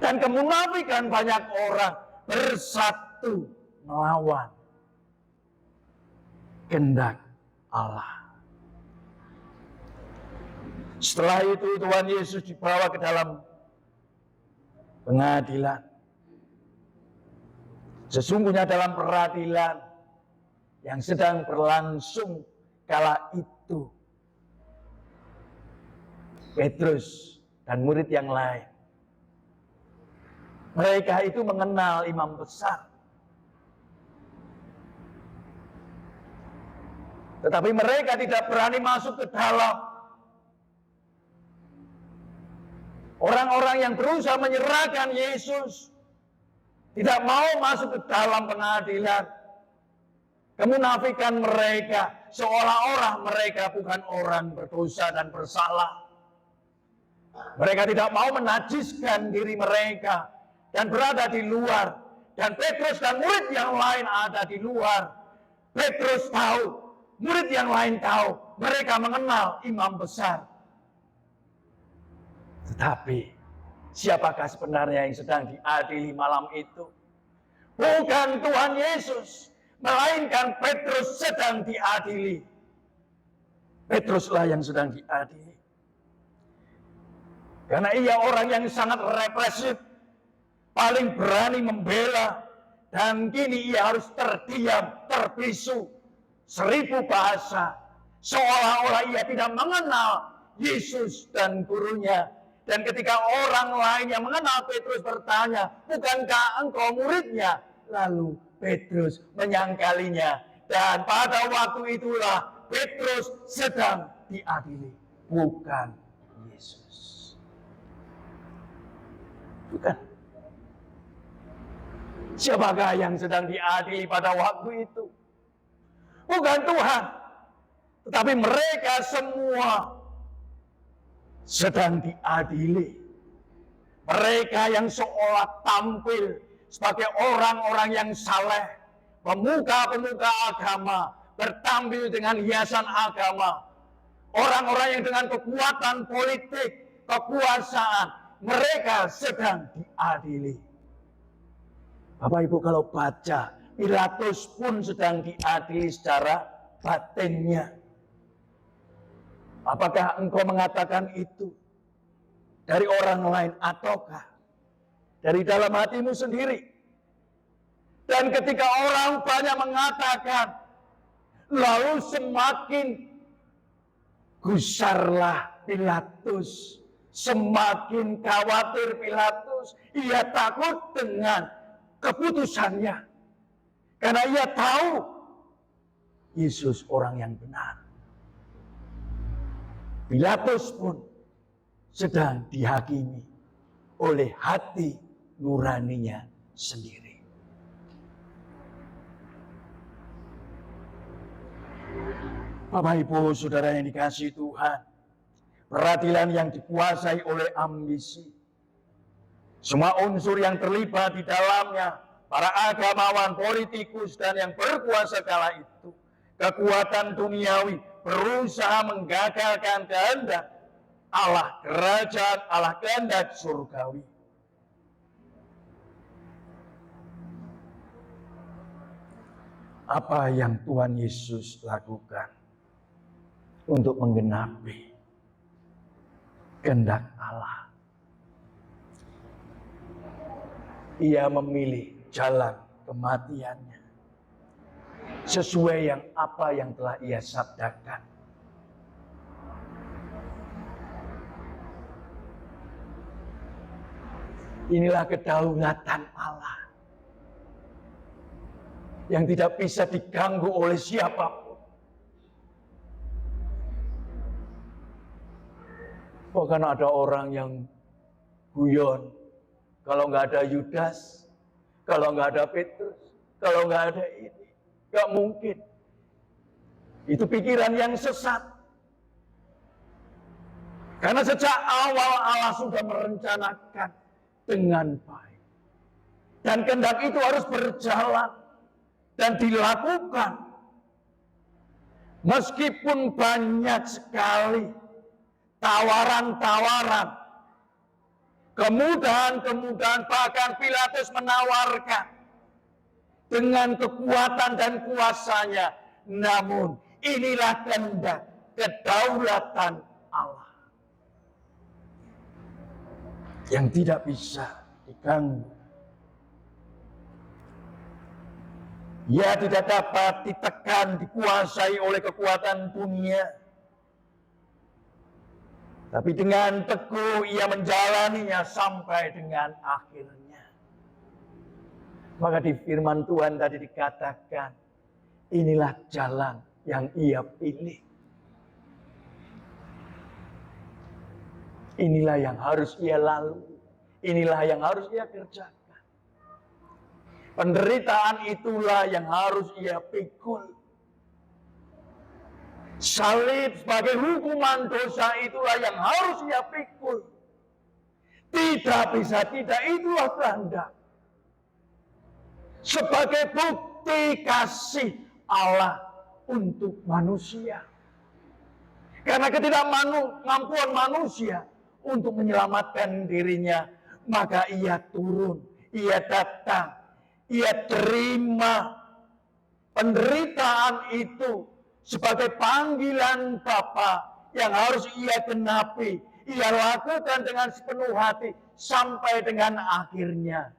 dan kemunafikan banyak orang bersatu melawan kehendak Allah. Setelah itu Tuhan Yesus dibawa ke dalam pengadilan. Sesungguhnya dalam peradilan yang sedang berlangsung kala itu, Petrus dan murid yang lain, mereka itu mengenal imam besar. Tetapi mereka tidak berani masuk ke dalam. Orang-orang yang berusaha menyerahkan Yesus tidak mau masuk ke dalam pengadilan. kemunafikan mereka, seolah-olah mereka bukan orang berdosa dan bersalah. Mereka tidak mau menajiskan diri mereka dan berada di luar. Dan Petrus dan murid yang lain ada di luar. Petrus tahu, murid yang lain tahu, mereka mengenal imam besar. Tetapi siapakah sebenarnya yang sedang diadili malam itu? Bukan Tuhan Yesus, melainkan Petrus sedang diadili. Petruslah yang sedang diadili. Karena ia orang yang sangat represif, paling berani membela, dan kini ia harus terdiam, terbisu, 1000 bahasa, seolah-olah ia tidak mengenal Yesus dan gurunya. Dan ketika orang lain yang mengenal Petrus bertanya, bukankah engkau muridnya? Lalu Petrus menyangkalinya. Dan pada waktu itulah Petrus sedang diadili, bukan Yesus. Bukan. Siapakah yang sedang diadili pada waktu itu? Bukan Tuhan. Tetapi mereka semua sedang diadili. Mereka yang seolah tampil sebagai orang-orang yang saleh, pemuka-pemuka agama, bertampil dengan hiasan agama. Orang-orang yang dengan kekuatan politik, kekuasaan, mereka sedang diadili. Bapak Ibu kalau baca, Pilatus pun sedang diadili secara batinnya. Apakah engkau mengatakan itu dari orang lain ataukah dari dalam hatimu sendiri? Dan ketika orang banyak mengatakan, lalu semakin gusarlah Pilatus. Semakin khawatir Pilatus, ia takut dengan keputusannya. Karena ia tahu Yesus orang yang benar. Pilatus pun sedang dihakimi oleh hati nuraninya sendiri. Bapak Ibu Saudara yang dikasihi Tuhan, peradilan yang dikuasai oleh ambisi. Semua unsur yang terlibat di dalamnya, para agamawan, politikus, dan yang berkuasa kala itu, kekuatan duniawi berusaha menggagalkan kehendak Allah, kerajaan Allah, kehendak surgawi. Apa yang Tuhan Yesus lakukan untuk menggenapi kehendak Allah? Ia memilih jalan kematiannya sesuai yang apa yang telah ia sabdakan. Inilah kedaulatan Allah yang tidak bisa diganggu oleh siapapun. Bahkan ada orang yang guyon, kalau nggak ada Yudas, kalau nggak ada Petrus, kalau nggak ada ini, nggak mungkin. Itu pikiran yang sesat. Karena sejak awal Allah sudah merencanakan dengan baik. Dan kehendak itu harus berjalan dan dilakukan. Meskipun banyak sekali tawaran-tawaran, kemudahan-kemudahan, bahkan Pilatus menawarkan dengan kekuatan dan kuasanya. Namun inilah kehendak, kedaulatan Allah yang tidak bisa diganggu. Ia tidak dapat ditekan, dikuasai oleh kekuatan dunia. Tapi dengan teguh ia menjalaninya sampai dengan akhirnya. Maka di firman Tuhan tadi dikatakan, inilah jalan yang ia pilih. Inilah yang harus ia lalui. Inilah yang harus ia kerjakan. Penderitaan itulah yang harus ia pikul. Salib sebagai hukuman dosa itulah yang harus ia pikul. Tidak bisa tidak, itulah kehendak. Sebagai bukti kasih Allah untuk manusia. Karena ketidakmampuan manusia untuk menyelamatkan dirinya, maka ia turun, ia datang, ia terima penderitaan itu sebagai panggilan Bapa yang harus ia genapi, ia lakukan dengan sepenuh hati sampai dengan akhirnya.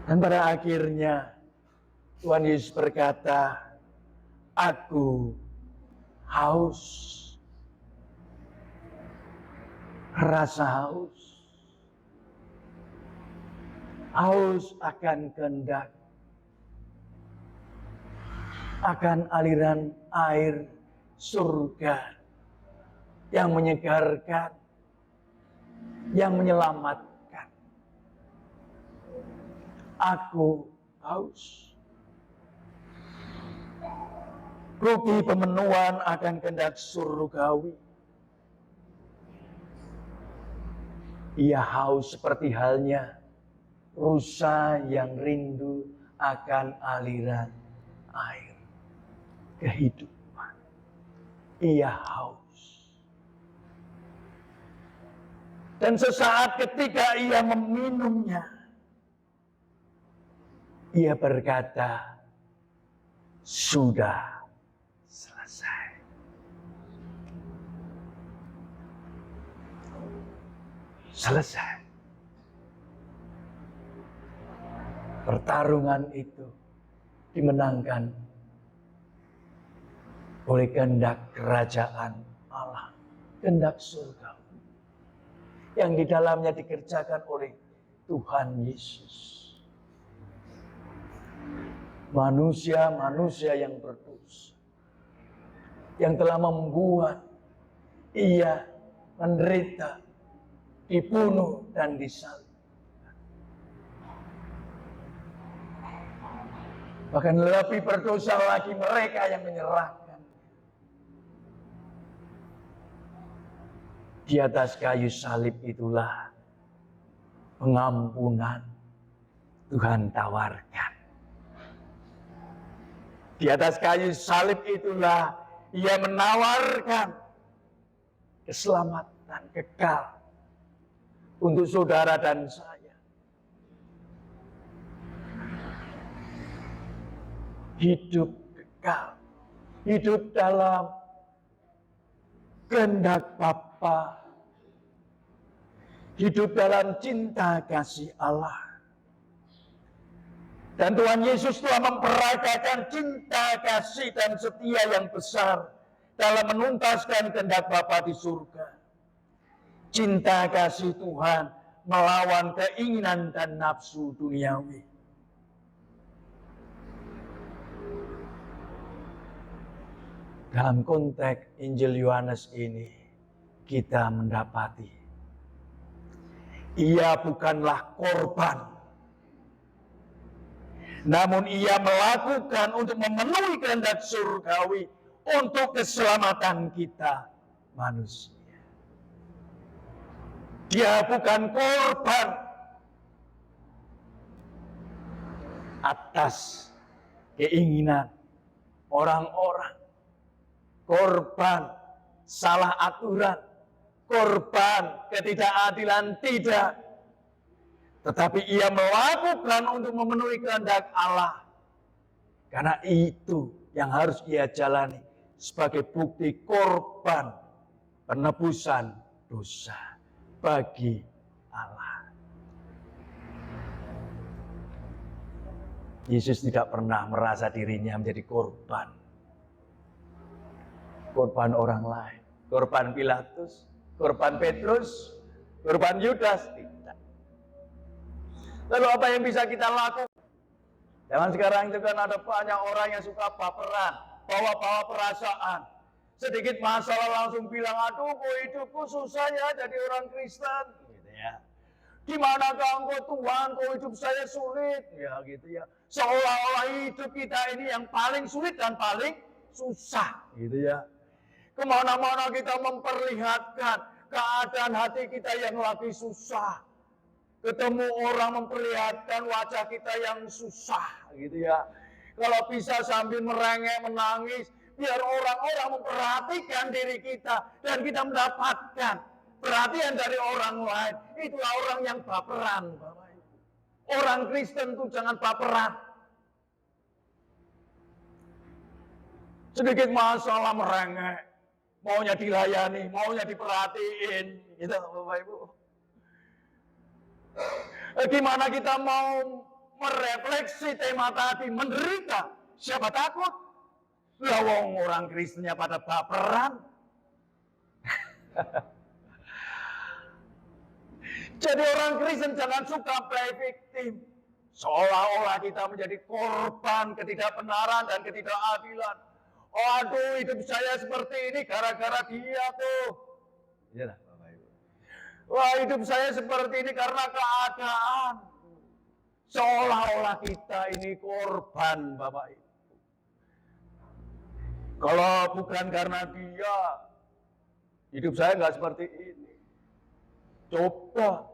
Dan pada akhirnya Tuhan Yesus berkata, aku haus. Rasa haus. Haus akan kehendak. Akan aliran air surga yang menyegarkan, yang menyelamatkan. Aku haus. Bukti pemenuhan akan kehendak surgawi. Ia haus seperti halnya rusa yang rindu akan aliran air kehidupan. Ia haus. Dan sesaat ketika ia meminumnya, ia berkata, sudah selesai. Selesai. Pertarungan itu dimenangkan oleh kehendak kerajaan Allah, kehendak surga yang di dalamnya dikerjakan oleh Tuhan Yesus. Manusia-manusia yang berdosa, yang telah membuat ia menderita, dibunuh dan disalib. Bahkan lebih berdosa lagi mereka yang menyerahkan. Di atas kayu salib itulah pengampunan Tuhan tawarkan. Di atas kayu salib itulah ia menawarkan keselamatan kekal untuk saudara dan saya. Hidup kekal, hidup dalam kehendak Bapa, hidup dalam cinta kasih Allah. Dan Tuhan Yesus telah memperagakan cinta kasih dan setia yang besar dalam menuntaskan kehendak Bapa di surga. Cinta kasih Tuhan melawan keinginan dan nafsu duniawi. Dalam konteks Injil Yohanes ini, kita mendapati ia bukanlah korban, namun ia melakukan untuk memenuhi kehendak surgawi untuk keselamatan kita manusia. Dia bukan korban atas keinginan orang-orang, korban salah aturan, korban ketidakadilan, tidak. Tetapi ia melakukan untuk memenuhi kehendak Allah. Karena itu yang harus ia jalani sebagai bukti korban penebusan dosa bagi Allah. Yesus tidak pernah merasa dirinya menjadi korban. Korban orang lain. Korban Pilatus, korban Petrus, korban Yudas. Lalu apa yang bisa kita lakukan? Zaman sekarang itu kan ada banyak orang yang suka baperan, bawa-bawa perasaan. Sedikit masalah langsung bilang, aduh hidupku susah ya jadi orang Kristen. Gitu ya. Gimana engkau Tuhan, kok hidup saya sulit? Ya gitu ya. Seolah-olah hidup kita ini yang paling sulit dan paling susah. Gitu ya. Kemana-mana kita memperlihatkan keadaan hati kita yang lagi susah. Ketemu orang memperlihatkan wajah kita yang susah. Gitu ya. Kalau bisa sambil merengek, menangis. Biar orang-orang memperhatikan diri kita. Dan kita mendapatkan perhatian dari orang lain. Itulah orang yang baperan, Bapak Ibu. Orang Kristen itu jangan baperan. Sedikit masalah merengek. Maunya dilayani, maunya diperhatiin. Gitu Bapak Ibu. Gimana kita mau merefleksi tema tadi, menderita. Siapa takut? Lawang orang Kristennya pada baperan. Jadi orang Kristen jangan suka play victim. Seolah-olah kita menjadi korban ketidakbenaran dan ketidakadilan. Aduh, hidup saya seperti ini gara-gara dia tuh. Iyalah, Bapak Ibu. Wah, hidup saya seperti ini karena keadaan. Seolah-olah kita ini korban, Bapak Ibu. Kalau bukan karena dia, hidup saya nggak seperti ini. Coba,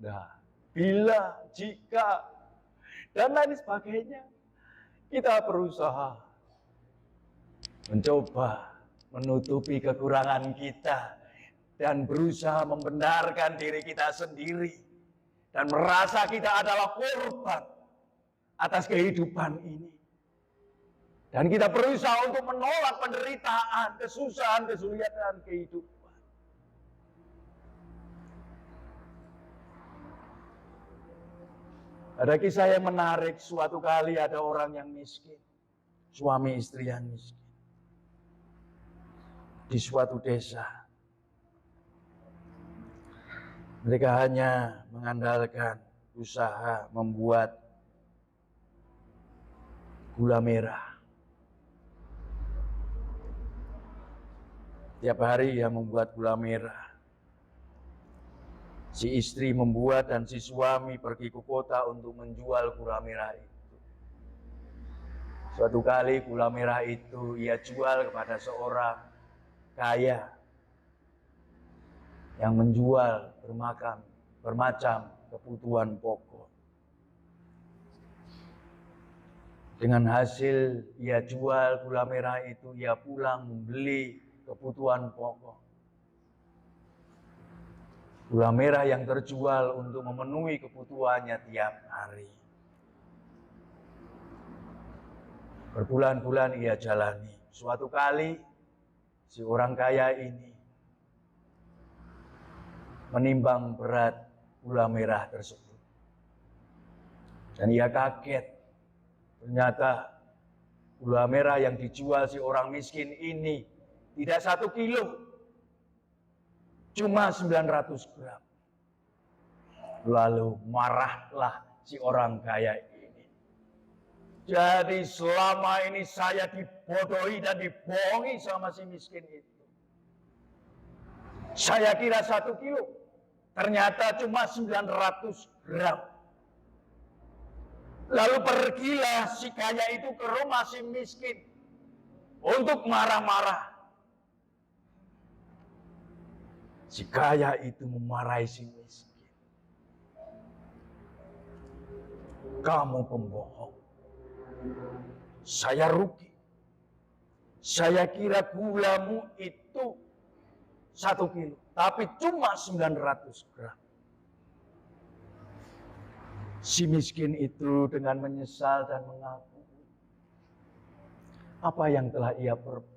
nah, bila, jika, dan lain sebagainya, kita berusaha mencoba menutupi kekurangan kita dan berusaha membenarkan diri kita sendiri dan merasa kita adalah korban atas kehidupan ini. Dan kita berusaha untuk menolak penderitaan, kesusahan, kesulitan kehidupan. Ada kisah yang menarik, suatu kali ada orang yang miskin, suami istri yang miskin, di suatu desa. Mereka hanya mengandalkan usaha membuat gula merah. Tiap hari ia membuat gula merah. Si istri membuat dan si suami pergi ke kota untuk menjual gula merah itu. Suatu kali gula merah itu ia jual kepada seorang kaya yang menjual bermacam kebutuhan pokok. Dengan hasil ia jual gula merah itu, ia pulang membeli kebutuhan pokok. Gula merah yang terjual untuk memenuhi kebutuhannya tiap hari. Berbulan-bulan ia jalani. Suatu kali si orang kaya ini menimbang berat gula merah tersebut. Dan ia kaget. Ternyata gula merah yang dijual si orang miskin ini tidak 1 kilo. Cuma 900 gram. Lalu marahlah si orang kaya ini. Jadi selama ini saya dibodohi dan dibohongi sama si miskin itu. Saya kira 1 kilo. Ternyata cuma 900 gram. Lalu pergilah si kaya itu ke rumah si miskin. Untuk marah-marah. Si kaya itu memarahi si miskin. Kamu pembohong. Saya rugi. Saya kira gulamu itu 1 kilo. Tapi cuma 900 gram. Si miskin itu dengan menyesal dan mengaku apa yang telah ia perbuat.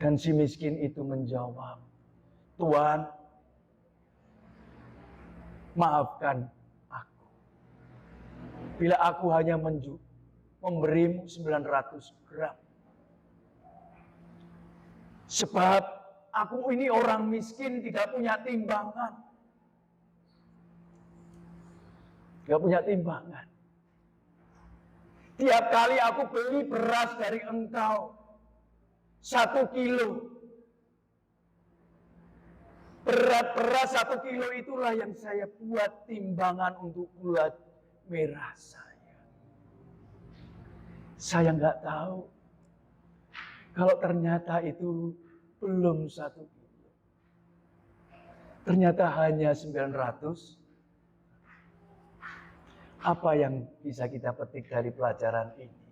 Dan si miskin itu menjawab, Tuhan, maafkan aku. Bila aku hanya memberimu 900 gram. Sebab aku ini orang miskin, tidak punya timbangan. Tidak punya timbangan. Tiap kali aku beli beras dari engkau, 1 kilo. Berat 1 kilo itulah yang saya buat timbangan untuk gula merah saya. Saya nggak tahu kalau ternyata itu belum 1 kilo. Ternyata hanya 900. Apa yang bisa kita petik dari pelajaran ini?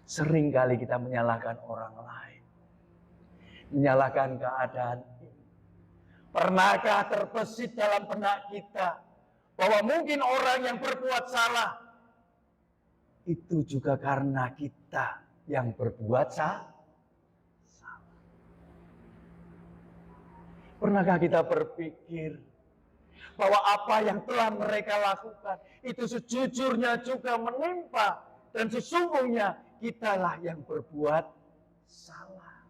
Seringkali kita menyalahkan orang lain. Menyalahkan keadaan ini. Pernahkah terbesit dalam benak kita bahwa mungkin orang yang berbuat salah itu juga karena kita yang berbuat salah? Pernahkah kita berpikir bahwa apa yang telah mereka lakukan itu sejujurnya juga menimpa dan sesungguhnya kitalah yang berbuat salah.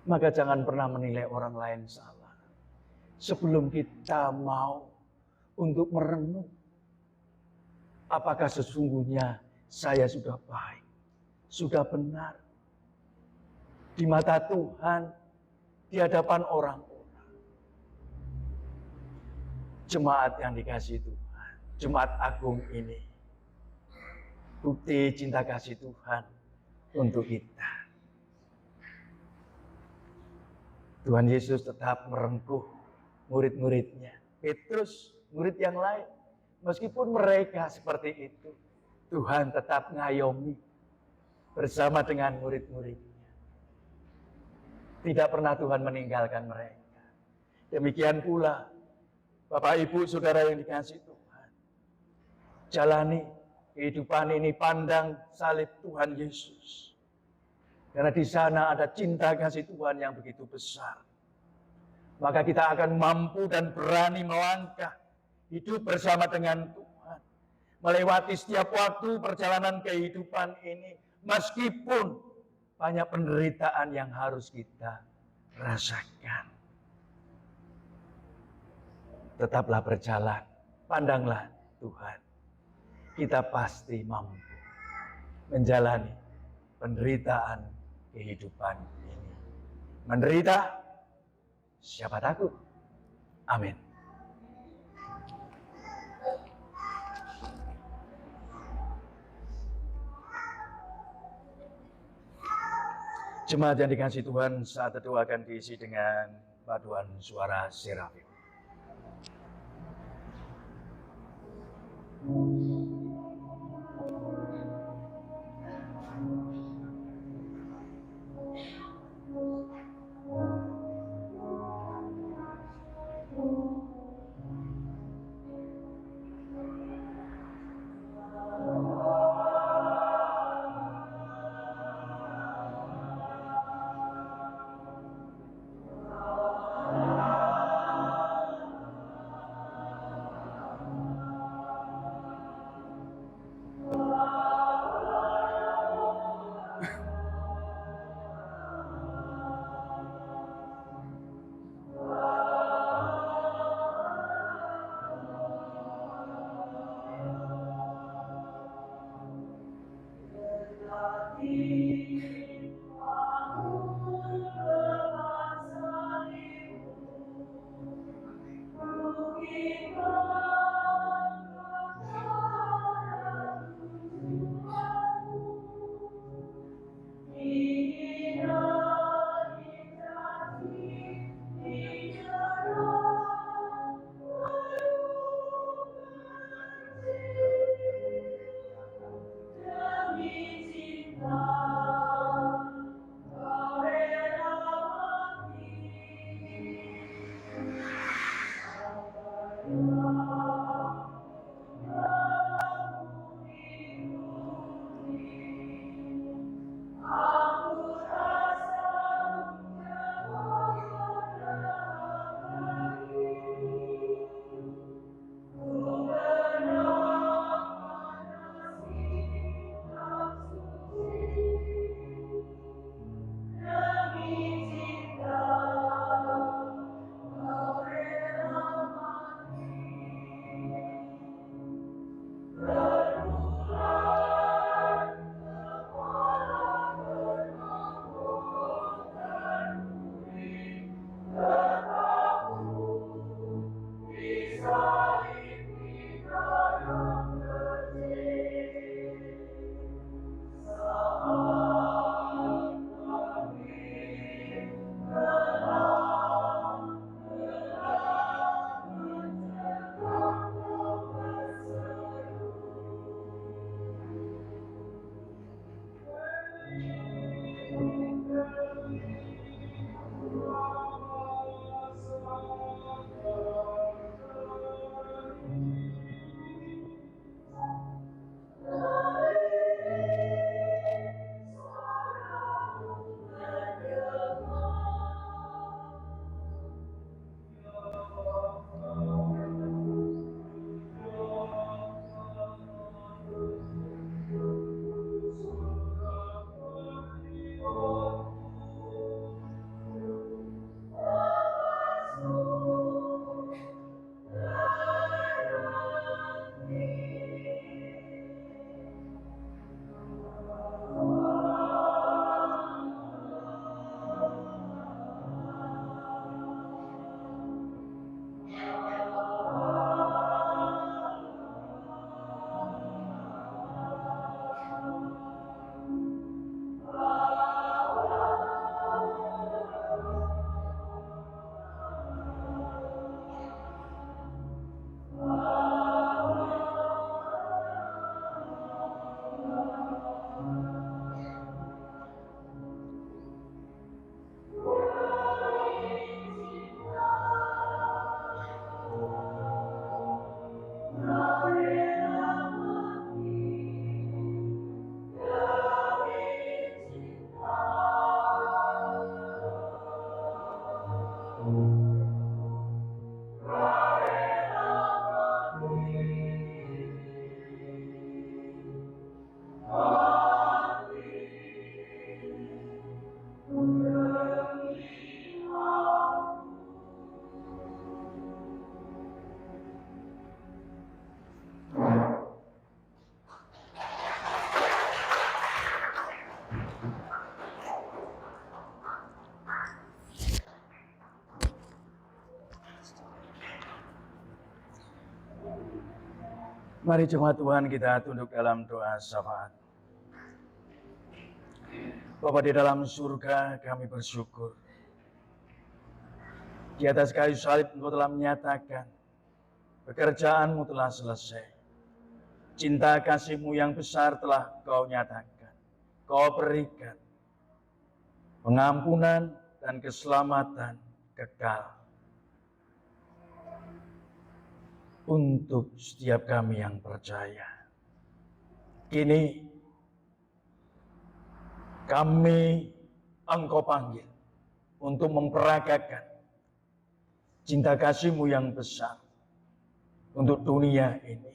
Maka jangan pernah menilai orang lain salah sebelum kita mau untuk merenung apakah sesungguhnya saya sudah baik, sudah benar di mata Tuhan, di hadapan orang. Jemaat yang dikasihi Tuhan, Jemaat Agung ini, bukti cinta kasih Tuhan untuk kita. Tuhan Yesus tetap merengkuh murid-muridnya. Petrus, murid yang lain, meskipun mereka seperti itu, Tuhan tetap ngayomi bersama dengan murid-muridnya. Tidak pernah Tuhan meninggalkan mereka. Demikian pula Bapak, Ibu, Saudara yang dikasihi Tuhan. Jalani kehidupan ini, pandang salib Tuhan Yesus. Karena di sana ada cinta kasih Tuhan yang begitu besar. Maka kita akan mampu dan berani melangkah hidup bersama dengan Tuhan. Melewati setiap waktu perjalanan kehidupan ini. Meskipun banyak penderitaan yang harus kita rasakan. Tetaplah berjalan, pandanglah Tuhan. Kita pasti mampu menjalani penderitaan kehidupan ini. Menderita, siapa takut? Amin. Jemaat yang dikasihi Tuhan, saat teduh akan diisi dengan paduan suara serafim. Mari jemaat Tuhan kita tunduk dalam doa syafaat. Bapa di dalam surga, kami bersyukur. Di atas kayu salib Engkau telah menyatakan, pekerjaanmu telah selesai. Cinta kasih-Mu yang besar telah Kau nyatakan. Kau berikan pengampunan dan keselamatan kekal untuk setiap kami yang percaya. Kini kami Engkau panggil untuk memperagakan cinta kasih-Mu yang besar untuk dunia ini.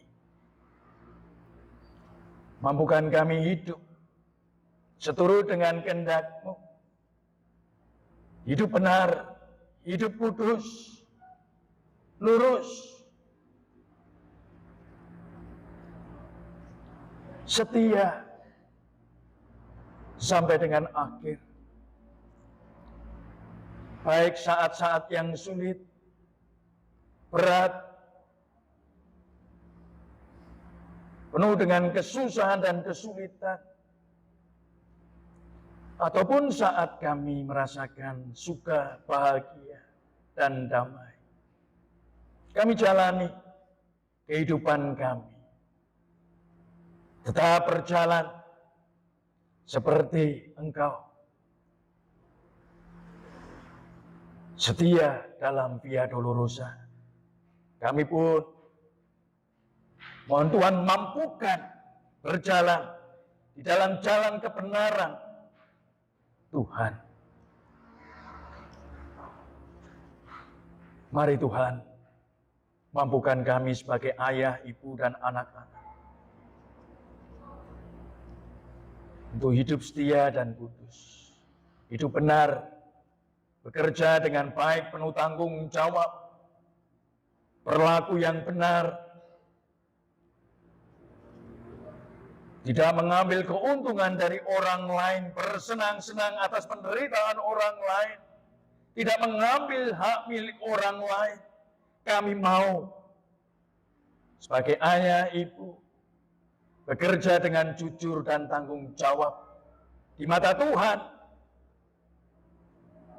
Mampukan kami hidup seturut dengan kehendak-Mu. Hidup benar, hidup kudus, lurus, setia, sampai dengan akhir. Baik saat-saat yang sulit, berat, penuh dengan kesusahan dan kesulitan, ataupun saat kami merasakan suka, bahagia, dan damai. Kami jalani kehidupan kami, tetap berjalan seperti Engkau, setia dalam Via Dolorosa. Kami pun mohon Tuhan mampukan berjalan di dalam jalan kebenaran Tuhan. Mari Tuhan, mampukan kami sebagai ayah, ibu, dan anak-anak untuk hidup setia dan kudus, hidup benar, bekerja dengan baik, penuh tanggung jawab, berlaku yang benar, tidak mengambil keuntungan dari orang lain, bersenang-senang atas penderitaan orang lain, tidak mengambil hak milik orang lain. Kami mau sebagai ayah, ibu, bekerja dengan jujur dan tanggung jawab di mata Tuhan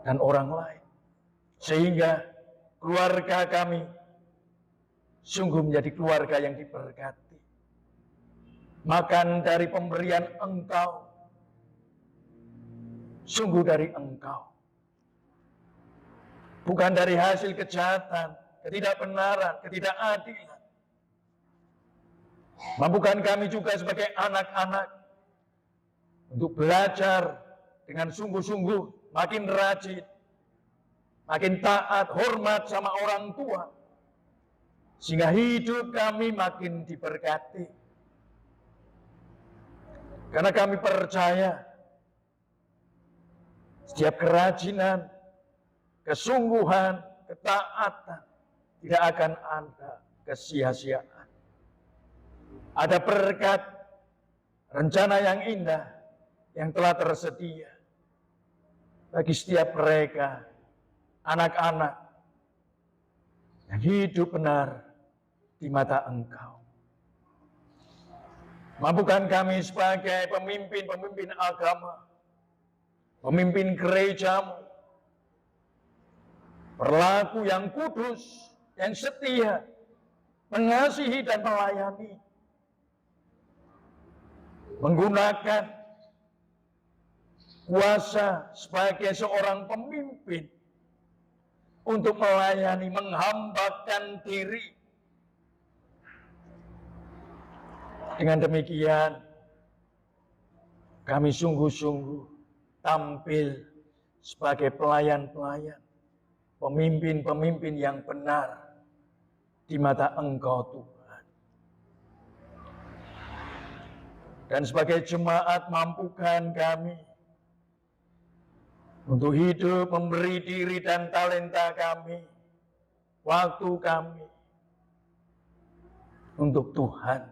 dan orang lain, sehingga keluarga kami sungguh menjadi keluarga yang diberkati. Makan dari pemberian Engkau, sungguh dari Engkau. Bukan dari hasil kejahatan, ketidakbenaran, ketidakadilan. Mampukan kami juga sebagai anak-anak untuk belajar dengan sungguh-sungguh, makin rajin, makin taat, hormat sama orang tua, sehingga hidup kami makin diberkati. Karena kami percaya setiap kerajinan, kesungguhan, ketaatan tidak akan ada kesia-siaan. Ada berkat, rencana yang indah yang telah tersedia bagi setiap mereka, anak-anak yang hidup benar di mata Engkau. Mampukan kami sebagai pemimpin-pemimpin agama, pemimpin gerejamu, berlaku yang kudus, yang setia, mengasihi dan melayani, menggunakan kuasa sebagai seorang pemimpin untuk melayani, menghambakan diri. Dengan demikian, kami sungguh-sungguh tampil sebagai pelayan-pelayan, pemimpin-pemimpin yang benar di mata Engkau Tuhan. Dan sebagai jemaat, mampukan kami untuk hidup memberi diri dan talenta kami, waktu kami untuk Tuhan.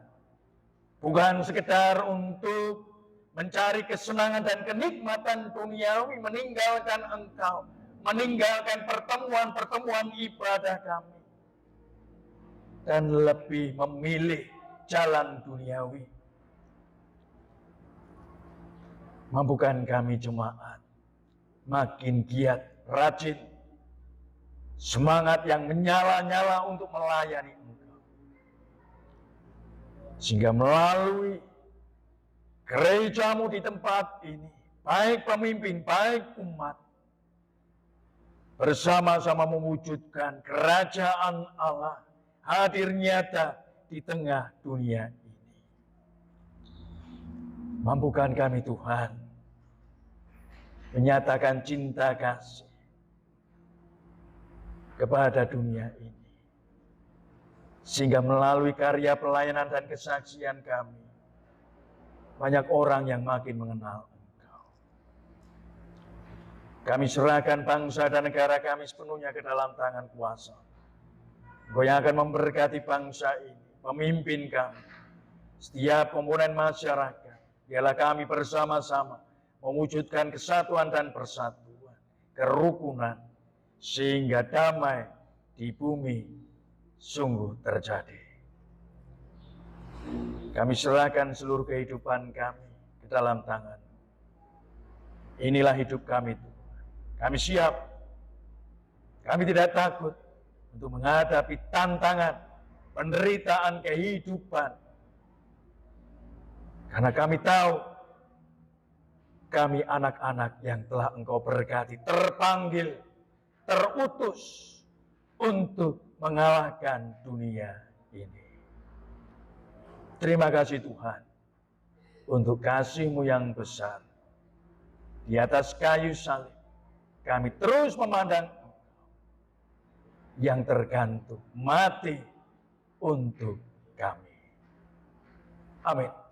Bukan sekedar untuk mencari kesenangan dan kenikmatan duniawi, meninggalkan Engkau, meninggalkan pertemuan-pertemuan ibadah kami, dan lebih memilih jalan duniawi. Mampukan kami jemaat makin giat, rajin, semangat yang menyala-nyala untuk melayani Engkau. Sehingga melalui gerejamu di tempat ini, baik pemimpin, baik umat, bersama-sama mewujudkan kerajaan Allah hadir nyata di tengah dunia ini. Mampukan kami Tuhan menyatakan cinta kasih kepada dunia ini, sehingga melalui karya pelayanan dan kesaksian kami, banyak orang yang makin mengenal Engkau. Kami serahkan bangsa dan negara kami sepenuhnya ke dalam tangan kuasa. Engkau yang akan memberkati bangsa ini, pemimpin kami, setiap komponen masyarakat. Biarlah kami bersama-sama mewujudkan kesatuan dan persatuan, kerukunan, sehingga damai di bumi sungguh terjadi. Kami serahkan seluruh kehidupan kami ke dalam tangan. Inilah hidup kami Tuhan. Kami siap. Kami tidak takut untuk menghadapi tantangan, penderitaan kehidupan. Karena kami tahu kami anak-anak yang telah Engkau berkati, terpanggil, terutus untuk mengalahkan dunia ini. Terima kasih Tuhan untuk kasih-Mu yang besar. Di atas kayu salib kami terus memandang Engkau yang tergantung mati untuk kami. Amin.